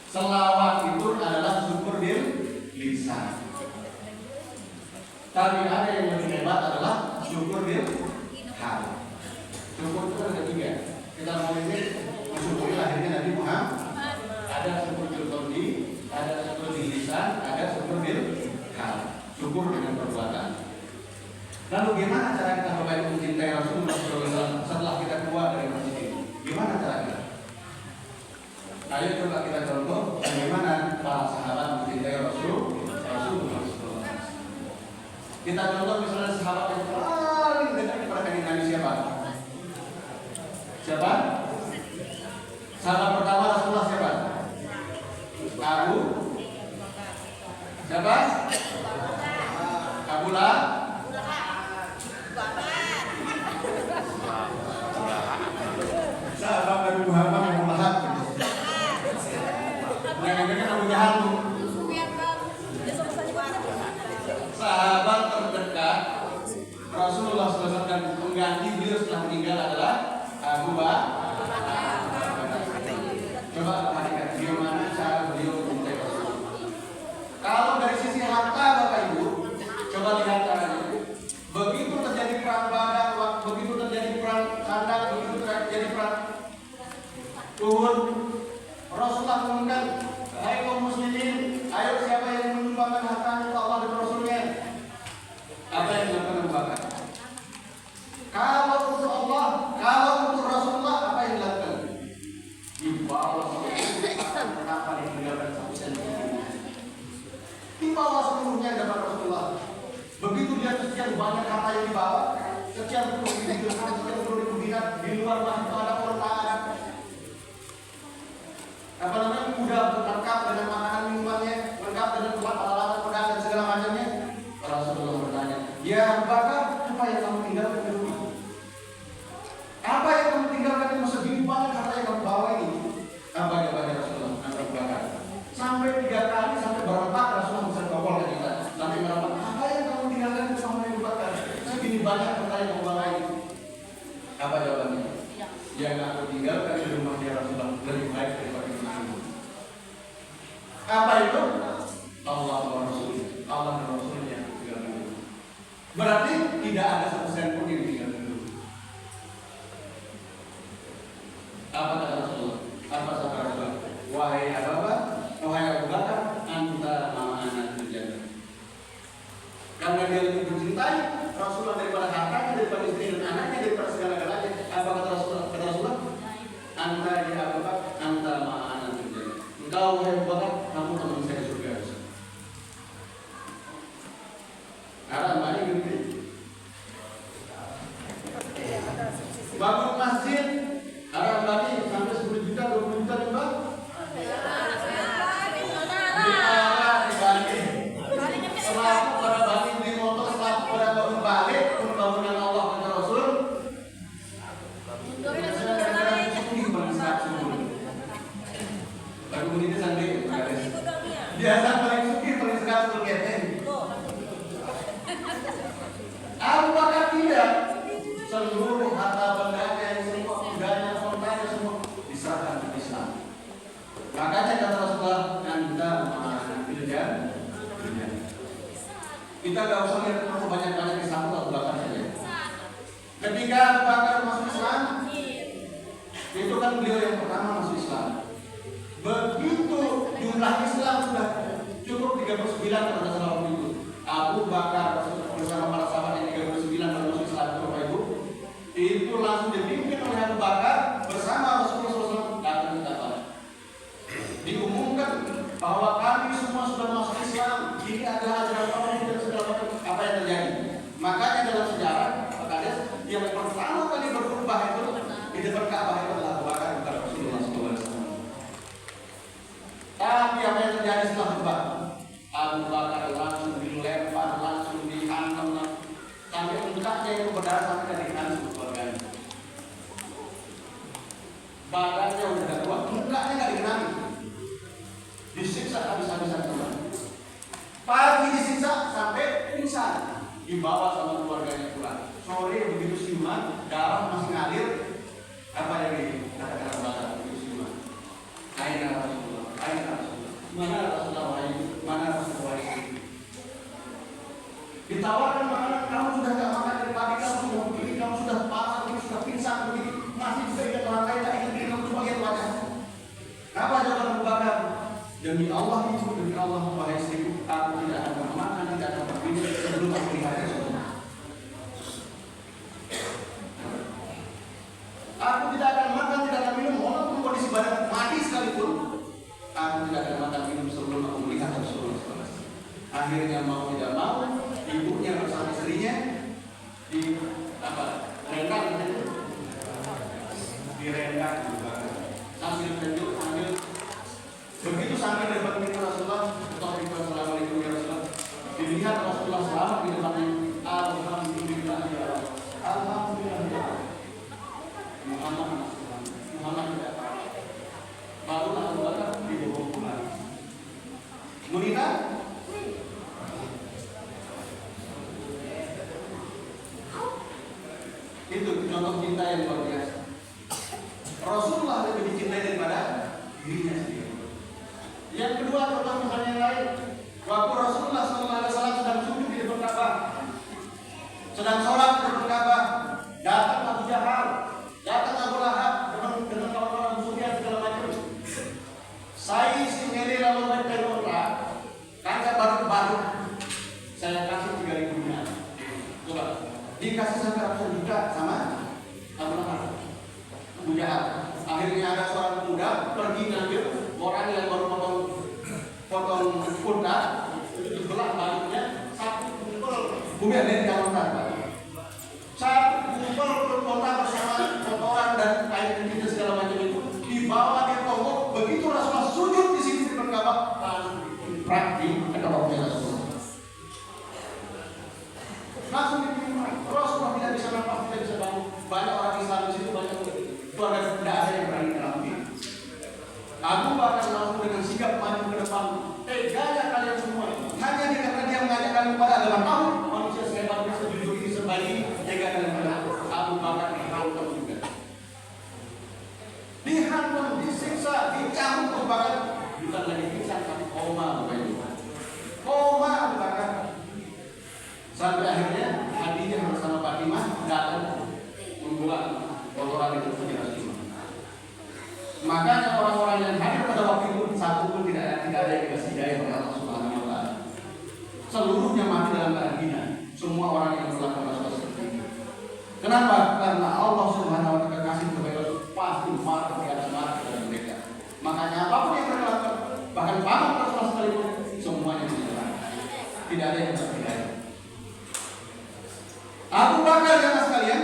Selawat itu adalah syukur bil lisan. Tapi ada yang lebih hebat adalah syukur bil hati. Syukur itu ada tiga. Kita mau ini mensyukuri lahirnya Nabi Muhammad. Ada syukur bil qalbi, ada syukur bil lisan, ada syukur bil hati. Syukur dengan perbuatan. Lalu gimana cara kita Bapak Ibu mencintai Rasulullah SAW setelah kita keluar dari masjid ini? Gimana caranya? Ayo coba kita contoh bagaimana para sahabat mencintai Rasulullah SAW. Kita contoh misalnya sahabat yang paling dekat kepada kanjeng Nabi siapa? Siapa? Sahabat pertama Rasulullah siapa? Abu. Siapa? Abu Lahab. Sahabat Nabi Muhammad Abu Lahab. Jangan-jangan Abu Jahal tuh. Sahabat terdekat Rasulullah SAW dan pengganti beliau setelah meninggal adalah Abu Bakar. Coba perhatikan bagaimana cara beliau mencintai Rasulullah. Kalau dari sisi harta Bapak Ibu, coba lihat caranya. Begitu terjadi perang Badar, begitu terjadi perang Khandaq, begitu terjadi perang Uhud, Rasulullah mengumumkan, hai kaum muslimin, ayo siapa yang menyumbangkan hartanya untuk Allah dan Rasulnya? Apa yang dilakukan Abu Bakar? Kalau untuk Allah, kalau untuk Rasulullah, apa yang dilakukan? Dibawa kenapa ditinggalkan satu senti? Dibawa seluruhnya dapat Rasulullah. Begitu dia sekian banyak harta yang dibawa, sekian puluh ribu dirham, sekian puluh ribu dinar, di luar masjid ada orang tak ada. Apa namanya, mudah lengkap dengan makanan minumannya, lengkap dengan peralatan pedang dan segala macamnya. Rasulullah bertanya, ya Abu Bakar, apa yang kamu tinggalkan di rumah? Apa yang kamu tinggalkan di masa segini banyak harta yang kamu bawa ini? Apa jawabannya Rasulullah? Abu Bakar, sampai 3 kali sampai berempat Rasulullah bisa ngomong ke kita. Sampai berempat, apa yang kamu tinggalkan di rumah Abu Bakar? Segini banyak harta yang kamu bawa ini. Apa jawabannya? Yang aku tinggalkan di rumahnya Rasulullah lebih baik daripada itu. Apa itu? Allah dan Rasulnya. Allah dan Rasulnya tinggalkan dulu. Berarti tidak ada satu sen pun yang tinggalkan dulu. Apa kata Rasulullah? Apa kata Rasulullah? Wahai Abu Bakar, wahai Abu Bakar, anta ma'ana fil jannah. Karena dia lebih mencintai Rasulullah daripada hartanya, daripada istri dan anaknya, daripada segala-galanya. Apa kata Rasulullah? Kata Rasulullah, anta ya Abu Bakar, anta ma'ana fil jannah. Engkau wahai Abu Bakar, kamu teman saya di surga. Karena mbaknya gini, bangun masjid, karena mbaknya sampai 10 juta, 20 juta nih mbak. Selaku pada balik di motor, selaku pada bangun balik, pembangunan Allah dan Rasul. Lagu ini sendiri, biasa paling suki, paling sekali berketen. Abu Bakar tidak, seluruh harta bendanya, semua kudanya, kontanya semua diserahkan ke Islam. Makanya kata Rasulullah, anta ma'ana fil jannah. Kita gak usah lihat banyak-banyak Islam Abu Bakar saja. Ketika Abu Bakar masuk Islam, itu kan beliau yang pertama masuk Islam. Begitu jumlah Islam sudah cukup 39 pada saat itu, Abu Bakar bersama para sahabat yang 39 pada masuk Islam, Bapak Ibu, itu langsung dipimpin oleh Abu Bakar bersama Rasulullah SAW datang ke Ka'bah. Diumumkan bahwa kami semua sudah masuk Islam. Ini adalah ajaran Allah dan segala macam. Apa yang terjadi? Makanya dalam sejarah, makanya yang pertama kali berkhutbah itu di depan Ka'bah itu adalah Abu Bakar bukan Rasulullah SAW. mukanya itu berdarah sampai dari kanan keluarganya. Badannya udah gak kuat, mukanya gak dikenali. Disiksa habis-habisan teman. Pagi disiksa sampai pingsan, dibawa sama keluarganya pulang. Sore begitu siuman, darah masih ngalir. Apa yang dikatakan badan begitu siuman? Aina Rasulullah, Aina Rasulullah. Mana Rasulullah ini? Mana Rasulullah ini? Ditawarkan makanan, kamu sudah gak makan dari pagi, kamu sudah begini, kamu sudah parah, kamu sudah pingsan begini, masih juga ingat orang lain, tak ingat diri kamu cuma lihat wajah. Kenapa jawaban Abu Bakar? Demi Allah itu, demi Allah, wahai istriku, aku tidak akan makan, tidak akan berminum sebelum aku lihat Rasulullah. Aku tidak akan makan, tidak akan minum, walaupun kondisi badan mati sekalipun, aku tidak akan makan minum sebelum aku melihat Rasulullah. Akhirnya mau tidak mau, ibunya bersama istrinya di rendang, direndang sambil tunjuk, sambil begitu sambil dapat pintu Rasulullah, atau pintu Assalamualaikum ya Rasulullah, dilihat Rasulullah selamat di depannya. Alhamdulillah ya Allah, Alhamdulillah ya Allah. Muhammad tidak apa-apa. Barulah Abu Bakar dibawa pulang. Munita itu contoh cinta yang luar biasa. Rasulullah lebih dicintai daripada dirinya sendiri. Yang kedua, contoh misalnya yang lain, waktu Rasulullah SAW sedang sujud di depan Ka'bah, sedang sholat di depan Ka'bah, datang Abu Jahal, datang Abu Lahab dengan kawan-kawan Abu Sufyan segala macam. Saya si Meli lalu berterima, kakak baru-baru, saya kasih 3.000 dinar. Coba dikasih sampai ratusan juta sama Abu Lahab, Abu Jahal. Akhirnya ada seorang pemuda pergi ngambil orang yang baru potong unta, dibelah baliknya satu kumpul bumi dari dalam tanah. Satu kumpul unta bersama kotoran dan kain dan segala macam itu dibawa di tongkok. Begitu Rasulullah sujud di sini di Ka'bah, langsung praktik ketopaknya Rasulullah. Langsung diterima. Rasulullah tidak bisa nampak, tidak bisa bangun. Banyak orang Islam di situ, banyak keluarga tidak ada yang berani dalam diri. Abu Bakar langsung dengan sigap maju ke depan. Teganya kalian semua. Hanya karena dia mengajak kalian kepada agama tahu manusia sehebat ini, sejujur ini, sebaik ini, tega kalian kepada Abu Bakar dihantam juga. Dihantam, disiksa, dicambuk Abu Bakar. Bukan lagi pingsan, tapi koma Abu Bakar. Koma Abu Bakar. Sampai akhirnya Khadijah bersama Fatimah datang membuat kotoran itu menjadi Rasulullah. Makanya orang-orang yang hadir pada waktu itu satu pun tidak ada yang dikasih hidayah oleh Allah Subhanahu wa taala. Seluruhnya mati dalam keadaan hina. Semua orang yang melakukan Rasulullah seperti itu. Kenapa? Karena Allah Subhanahu wa taala kasih kepada Rasul pasti marah kepada mereka. Makanya apapun yang mereka lakukan, bahkan paman Rasulullah sekalipun semuanya diserahkan. Tidak ada yang bisa hidayah. Abu Bakar dan sekalian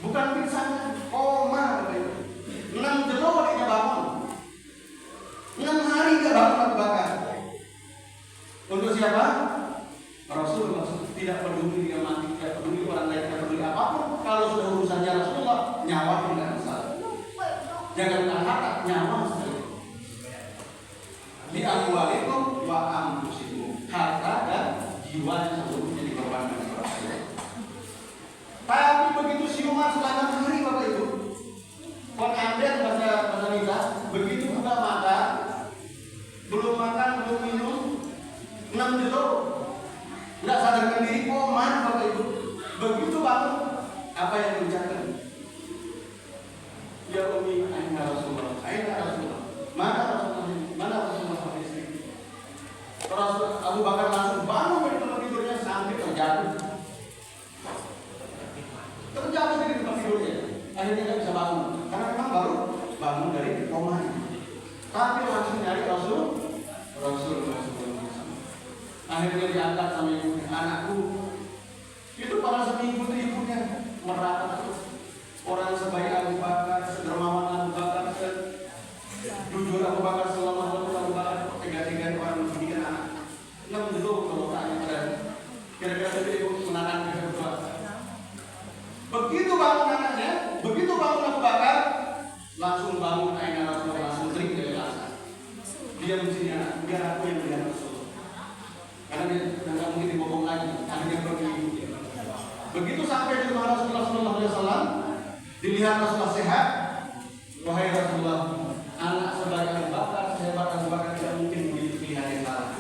bukan pingsan, koma begitu. 6 jelo dia bangun. 6 hari dia bangun Abu Bakar. Untuk siapa? Rasulullah. Tidak peduli dia mati, tidak peduli orang lain, tidak peduli apapun. Kalau sudah urusannya Rasulullah, nyawa tidak masalah. Jangankan harta, nyawa saja. Di amwalikum wa anfusikum. Harta dan jiwa yang seluruhnya dikorbankan. Tapi begitu siuman setelah 6 hari Bapak Ibu, pengantin bahasa Nisa, begitu buka mata, belum makan, belum minum, 6 jelo, nggak sadarkan diri, koma Bapak Ibu. Begitu bangun, apa yang diucapkan? Ya Umi, aina Rasulullah, aina Rasulullah, mana Rasulullah, mana Rasulullah sama istri. Rasul Abu Bakar langsung bangun dari tempat tidurnya sampai terjatuh. Terjatuh dari tempat tidurnya, akhirnya nggak bisa bangun karena memang baru bangun dari koma. Tapi langsung nyari Rasul. Akhirnya diangkat sama ibunya, anakku. Itu pada seminggu itu ibunya merata terus. Orang sebaik Abu Bakar, sedermawan Abu Bakar, jujur Abu Bakar, selama Abu Bakar, tega-tega orang mendidikan anak. Nggak betul kalau tanya pada kira-kira ibu menanam Begitu bangun anaknya, begitu bangun Abu Bakar, langsung bangun ayahnya Rasulullah, langsung terik dari rasa. Dia mesti anak, biar aku yang melihat Rasul. Karena dia nggak mungkin dibobong lagi, anaknya pergi ibu. Begitu sampai di rumah Rasulullah SAW, dilihat Rasulullah sehat. Wahai Rasulullah, anak sebagai Abu Bakar, sehebat Abu Bakar tidak mungkin begitu pilihan yang salah.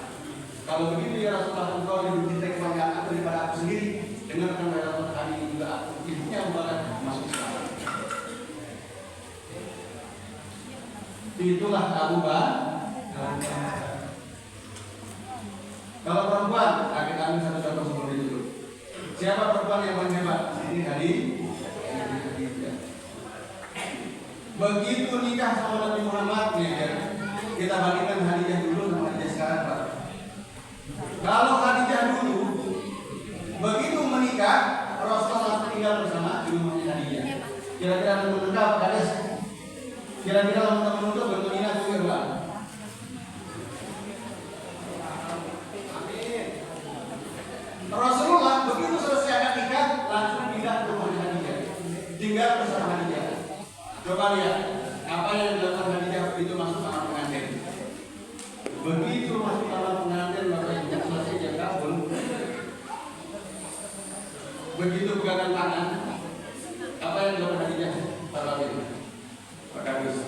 Kalau begitu ya Rasulullah, engkau lebih mencintai keluarga aku daripada aku sendiri. Dengarkan dari Rasulullah kali ini juga aku, ibunya Abu Bakar masuk Islam. Itulah Abu Bakar. Kalau perempuan, kita ambil satu contoh sebelum itu. Siapa perempuan yang paling hebat? Ini Khadijah. Begitu nikah sama Nabi Muhammad, kita bandingkan Khadijah dulu sama Khadijah sekarang, Pak. Kalau Khadijah dulu, begitu menikah, Rasulullah langsung tinggal bersama di rumahnya Khadijah. Kira-kira teman-teman apa kades? Kira-kira teman-teman untuk bermenina juga enggak? Rasulullah begitu selesai akad nikah langsung pindah ke rumah Khadijah, tinggal bersama Khadijah. Coba lihat apa yang dilakukan Khadijah begitu masuk kamar pengantin. Begitu masuk kamar pengantin bapak ibu selesai jam kabul. Begitu pegangan tangan, apa yang dilakukan Khadijah pada waktu itu? Pak Kadus,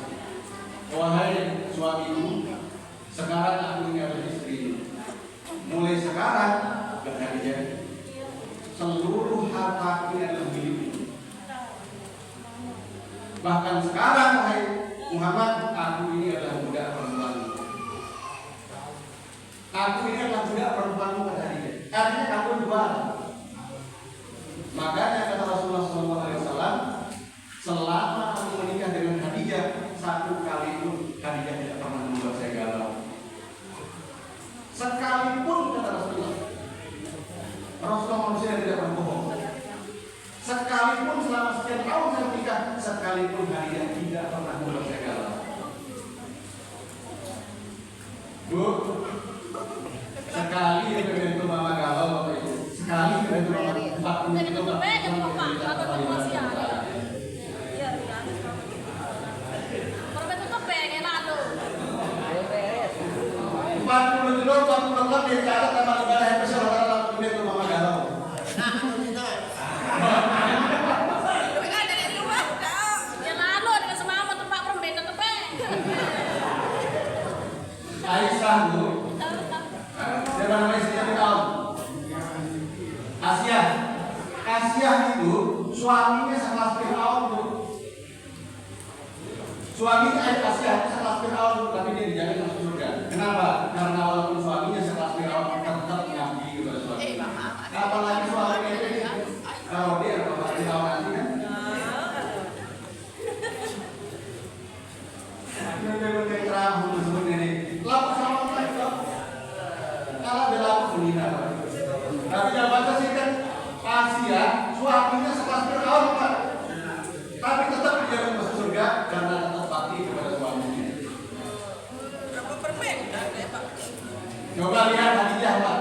wahai suamiku, sekarang aku ini adalah istrimu. Mulai sekarang Khadijah, seluruh harta ini adalah milikmu. Bahkan sekarang wahai Muhammad, aku ini adalah budak perempuanmu. Aku ini adalah budak perempuanmu kata Khadijah. Artinya kamu jual. Makanya kata Rasulullah SAW, selama aku menikah dengan Khadijah, satu kali pun Khadijah tidak pernah membuat saya galau. Sekalipun kata Rasulullah. Rasulullah manusia yang tidak berbohong. Sekalipun selama sekian tahun saya menikah, sekalipun Khadijah tidak pernah membuat saya galau. Bu, sekali itu mama galau Bapak Ibu. Sekali itu mama 4 menit itu Bapak. Dia catat sama negara yang besar orang itu mama galau. Aisyah bu, siapa nama istrinya tahu? Asia itu suaminya sekelas Fir'aun bu. Suaminya Asia itu sekelas Fir'aun bu, tapi dia dijamin masuk surga. Kenapa? Karena walaupun suaminya sekelas Fir'aun tetap ngabdi kepada suaminya. Apalagi suaminya itu kalau dia bapak Fir'aun nanti kan. Dia terang sebenarnya ini. Lalu sama mereka. Kalau berlaku menghina. Tapi jangan baca sih kan Asia suaminya sekelas Fir'aun Pak. Tapi tetap dijamin masuk surga karena tetap bakti kepada suaminya. Coba lihat Khadijah Pak.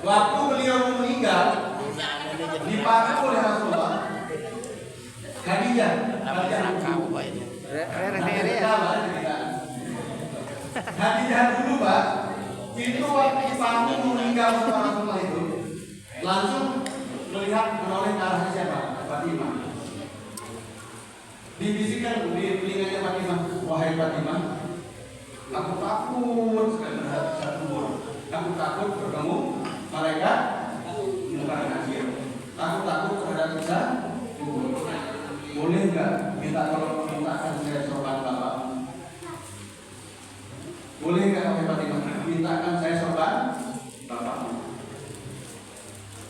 Waktu beliau meninggal dipakai oleh Rasulullah. Khadijah Khadijah dulu Pak, itu waktu panggung meninggal sama Rasulullah itu langsung melihat menoleh ke arah siapa? Fatimah. Dibisikkan di telinganya Fatimah, wahai Fatimah, aku takut sekali terhadap satu kubur. Aku takut bertemu malaikat munkar dan nakir. Aku takut terhadap siksa kubur. Boleh nggak minta tolong mintakan saya sorban bapak? Boleh nggak wahai Fatimah mintakan saya sorban bapak?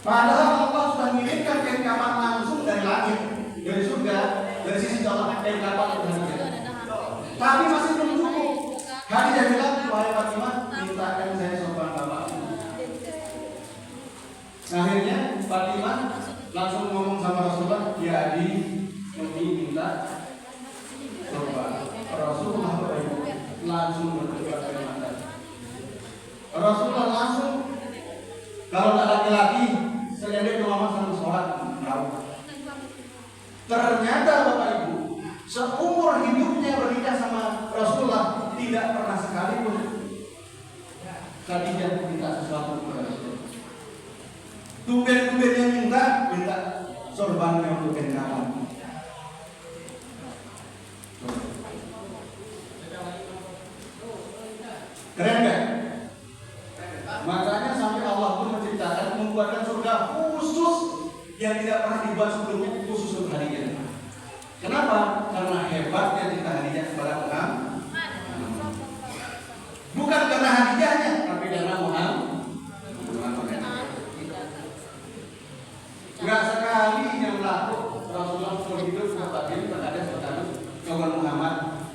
Padahal Allah sudah mengirimkan kain kafan langsung dari langit, dari surga, dari sisi Allah kain kafan itu Khadijah. Tapi masih belum cukup. Khadijah bilang, wahai Fatimah, mintakan saya sorban bapak. Akhirnya Fatimah langsung ngomong sama Rasulullah, ya Adi, ini minta sorban. Rasulullah langsung berdebat dengan mata. Rasulullah langsung, kalau tak laki-laki, saya lihat ke mama sama sholat, tahu. Ternyata Bapak Ibu, seumur hidupnya bernikah sama Rasulullah tidak pernah sekalipun Khadijah minta sesuatu kepada Rasulullah. Tumben-tumbennya minta sorbannya untuk kenalan. Keren gak? Makanya sampai Allah pun menciptakan, membuatkan surga khusus yang tidak pernah dibuat sebelumnya, khusus untuk Khadijah. Kenapa? Karena hebatnya cinta Khadijah kepada Muhammad. Bukan karena Khadijahnya, tapi karena Muhammad. Enggak sekali yang laku Rasulullah hidup sebagai berada sebagai kawan Muhammad.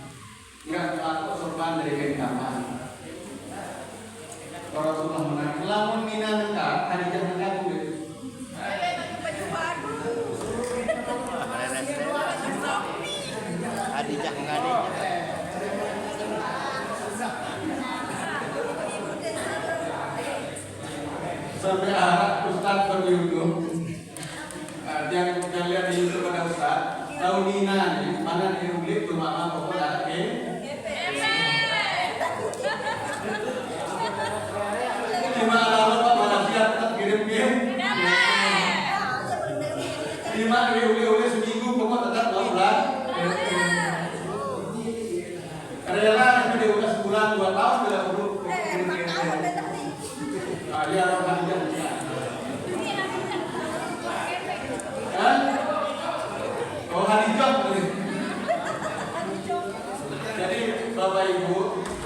Enggak laku sorban dari kain kapan. Rasulullah menang, lamun minangka Khadijah mengaku. Khadijah ngadi. Sampai Arab Ustaz berjudul yang kita lihat di YouTube pada Ustaz tahu Nina nih, mana di Ublik tuh mama pokoknya ada lima lalu Pak Malaysia tetap kirim lima uli seminggu pokok tetap 12 rela yang udah sebulan 2 tahun sudah perlu dia orang Khadijah. Oh Khadijah. Jadi Bapak Ibu,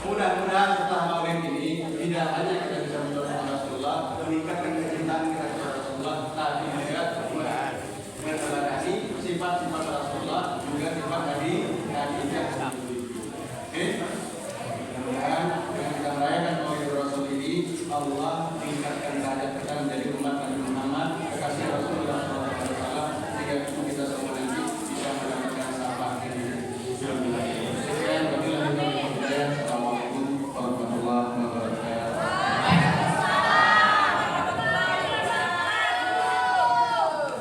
mudah-mudahan setelah maulid ini tidak hanya kita bisa mendoakan Rasulullah, meningkatkan kecintaan kita kepada Rasulullah, tapi juga menteladani sifat-sifat Rasulullah, juga sifat dari Khadijah. Oke? Mudah-mudahan dengan kita merayakan maulid Rasul ini, Allah meningkatkan derajat kita menjadi umat Nabi Muhammad, kekasih Rasulullah SAW, sehingga kita semua nanti bisa mendapatkan syafaat ini. Assalamualaikum warahmatullahi wabarakatuh.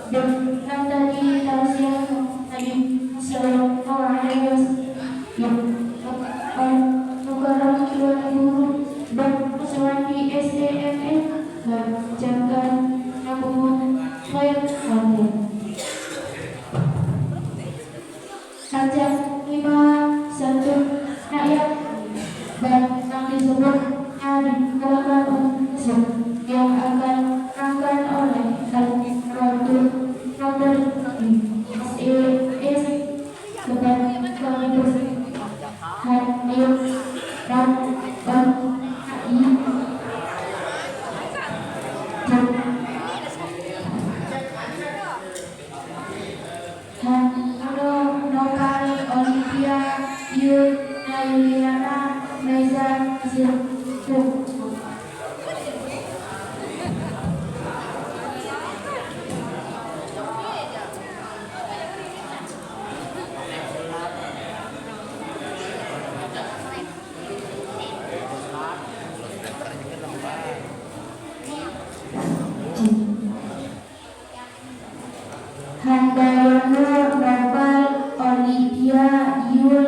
Dan tadi tausiah Nabi Sallallahu Alaihi Wasallam Mukarram Tuan Guru dan Muswati SDMN mengucapkan nabung khair khair. Sajak 51 ayat dan yang disebut hari kelakaran yang akan akan oleh Al-Quran nomor SES kepada kampus hadir dan Nokari Olimpia Yuliana Meza Zilku. Handayana Nopal Olivia Yul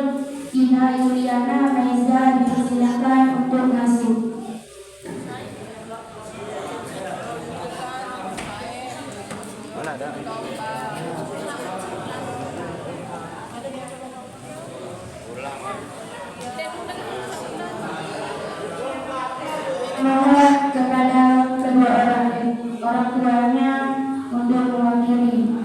Ina Yuliana Meza dipersilakan untuk masuk. Mana ada? Mohon kepada kedua orang tuanya untuk mewakili.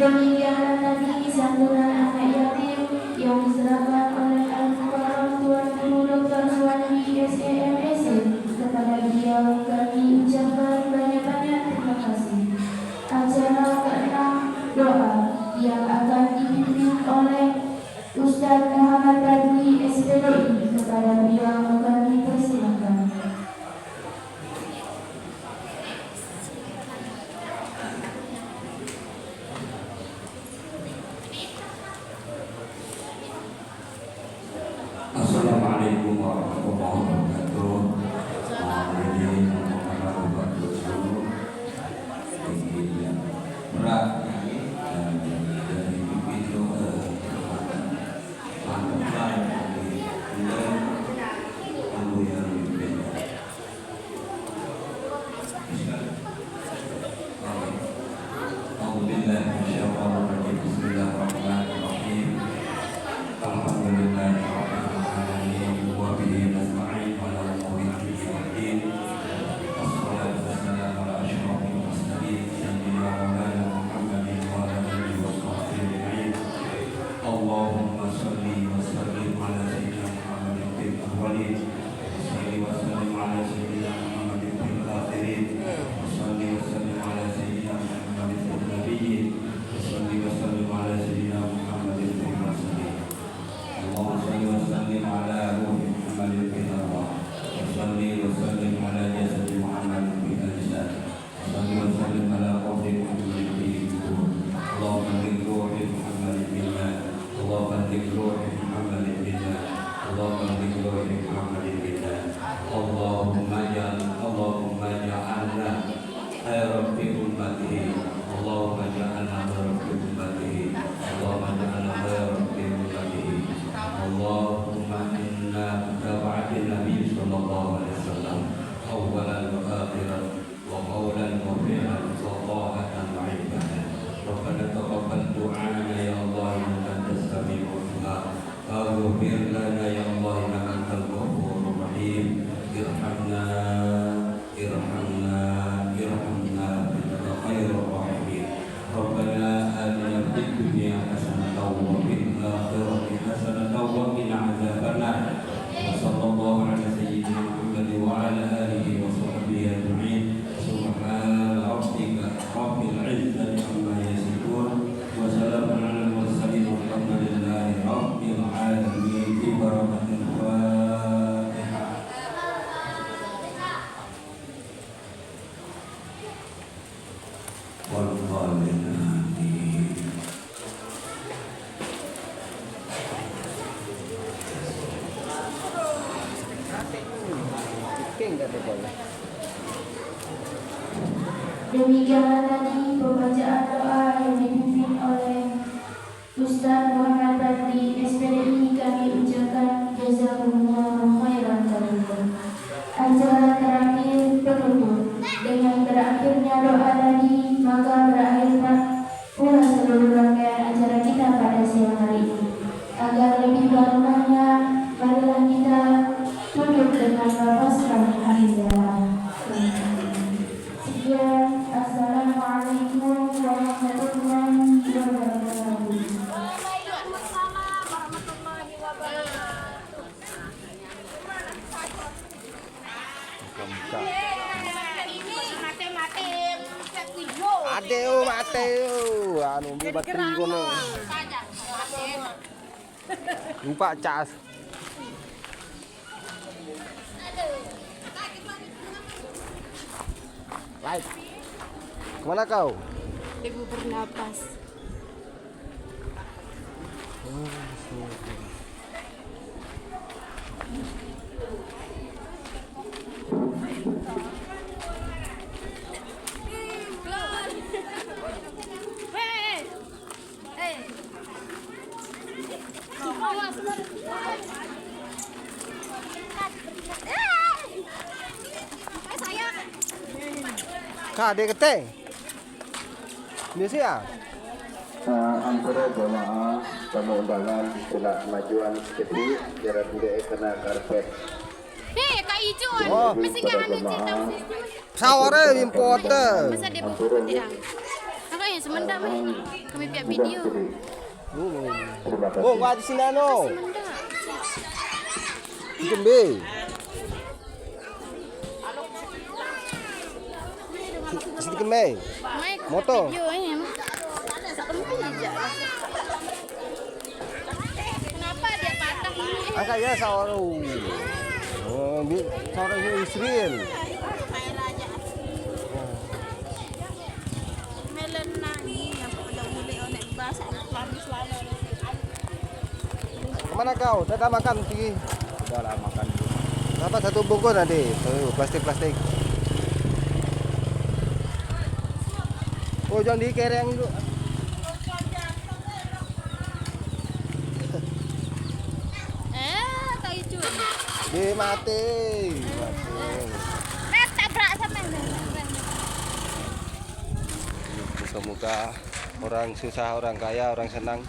Demikianlah tadi santunan anak yatim yang diserahkan oleh orang tua guru Dr. Suwandi SEMSC. Kepada beliau kami ucapkan banyak-banyak terima kasih. Acara ke-6 doa yang akan dipimpin oleh Ustaz Muhammad Radli SPDI. Kepada beliau kami persilakan. Assalamualaikum warahmatullahi wabarakatuh. Berat dari pintu Bismillahirrahmanirrahim. Alhamdulillah. Demikianlah tadi pembacaan doa yang dipimpin oleh Ustaz Muhammad Radli SPDI. Kami ucapkan jazakumullahu khairan katsiran. Acara terakhir penutup. Dengan berakhirnya doa tadi, maka berakhirlah pula seluruh rangkaian acara kita pada siang hari ini. Agar lebih barokahnya, marilah kita tutup dengan melafazkan hamdalah. Sekian, assalamualaikum warahmatullahi wabarakatuh. Waalaikumsalam warahmatullahi wabarakatuh. Adeo Mateo, anu mi bateri kono. Lupa cas. Light. Kemana kau? Ibu bernapas. Kak, dia keteng. Biasa ya? Antara jamaah tamu undangan sila kemajuan sedikit jarak tidak kena karpet. Kak Ijo, Oh. mesti nggak ada cerita. Saware importer. Masa dia bukan dia. Apa yang semendak main. Kami pihak video. Oh, nggak di sini ano. Semendak. Jembe. Sini kemai. Mai Moto. video ini. Sekempi aja. Kenapa dia patah ini? Angkat ya saudara. Oh, saudara Israel. Kemana kau? Tata makan tinggi. Udah lah makan dulu. Apa satu bungkus nanti? Plastik. Oh, jangan dikereng itu. Kak Icu. Dia mati. Tabrak sama Muka-muka orang susah, orang kaya, orang senang.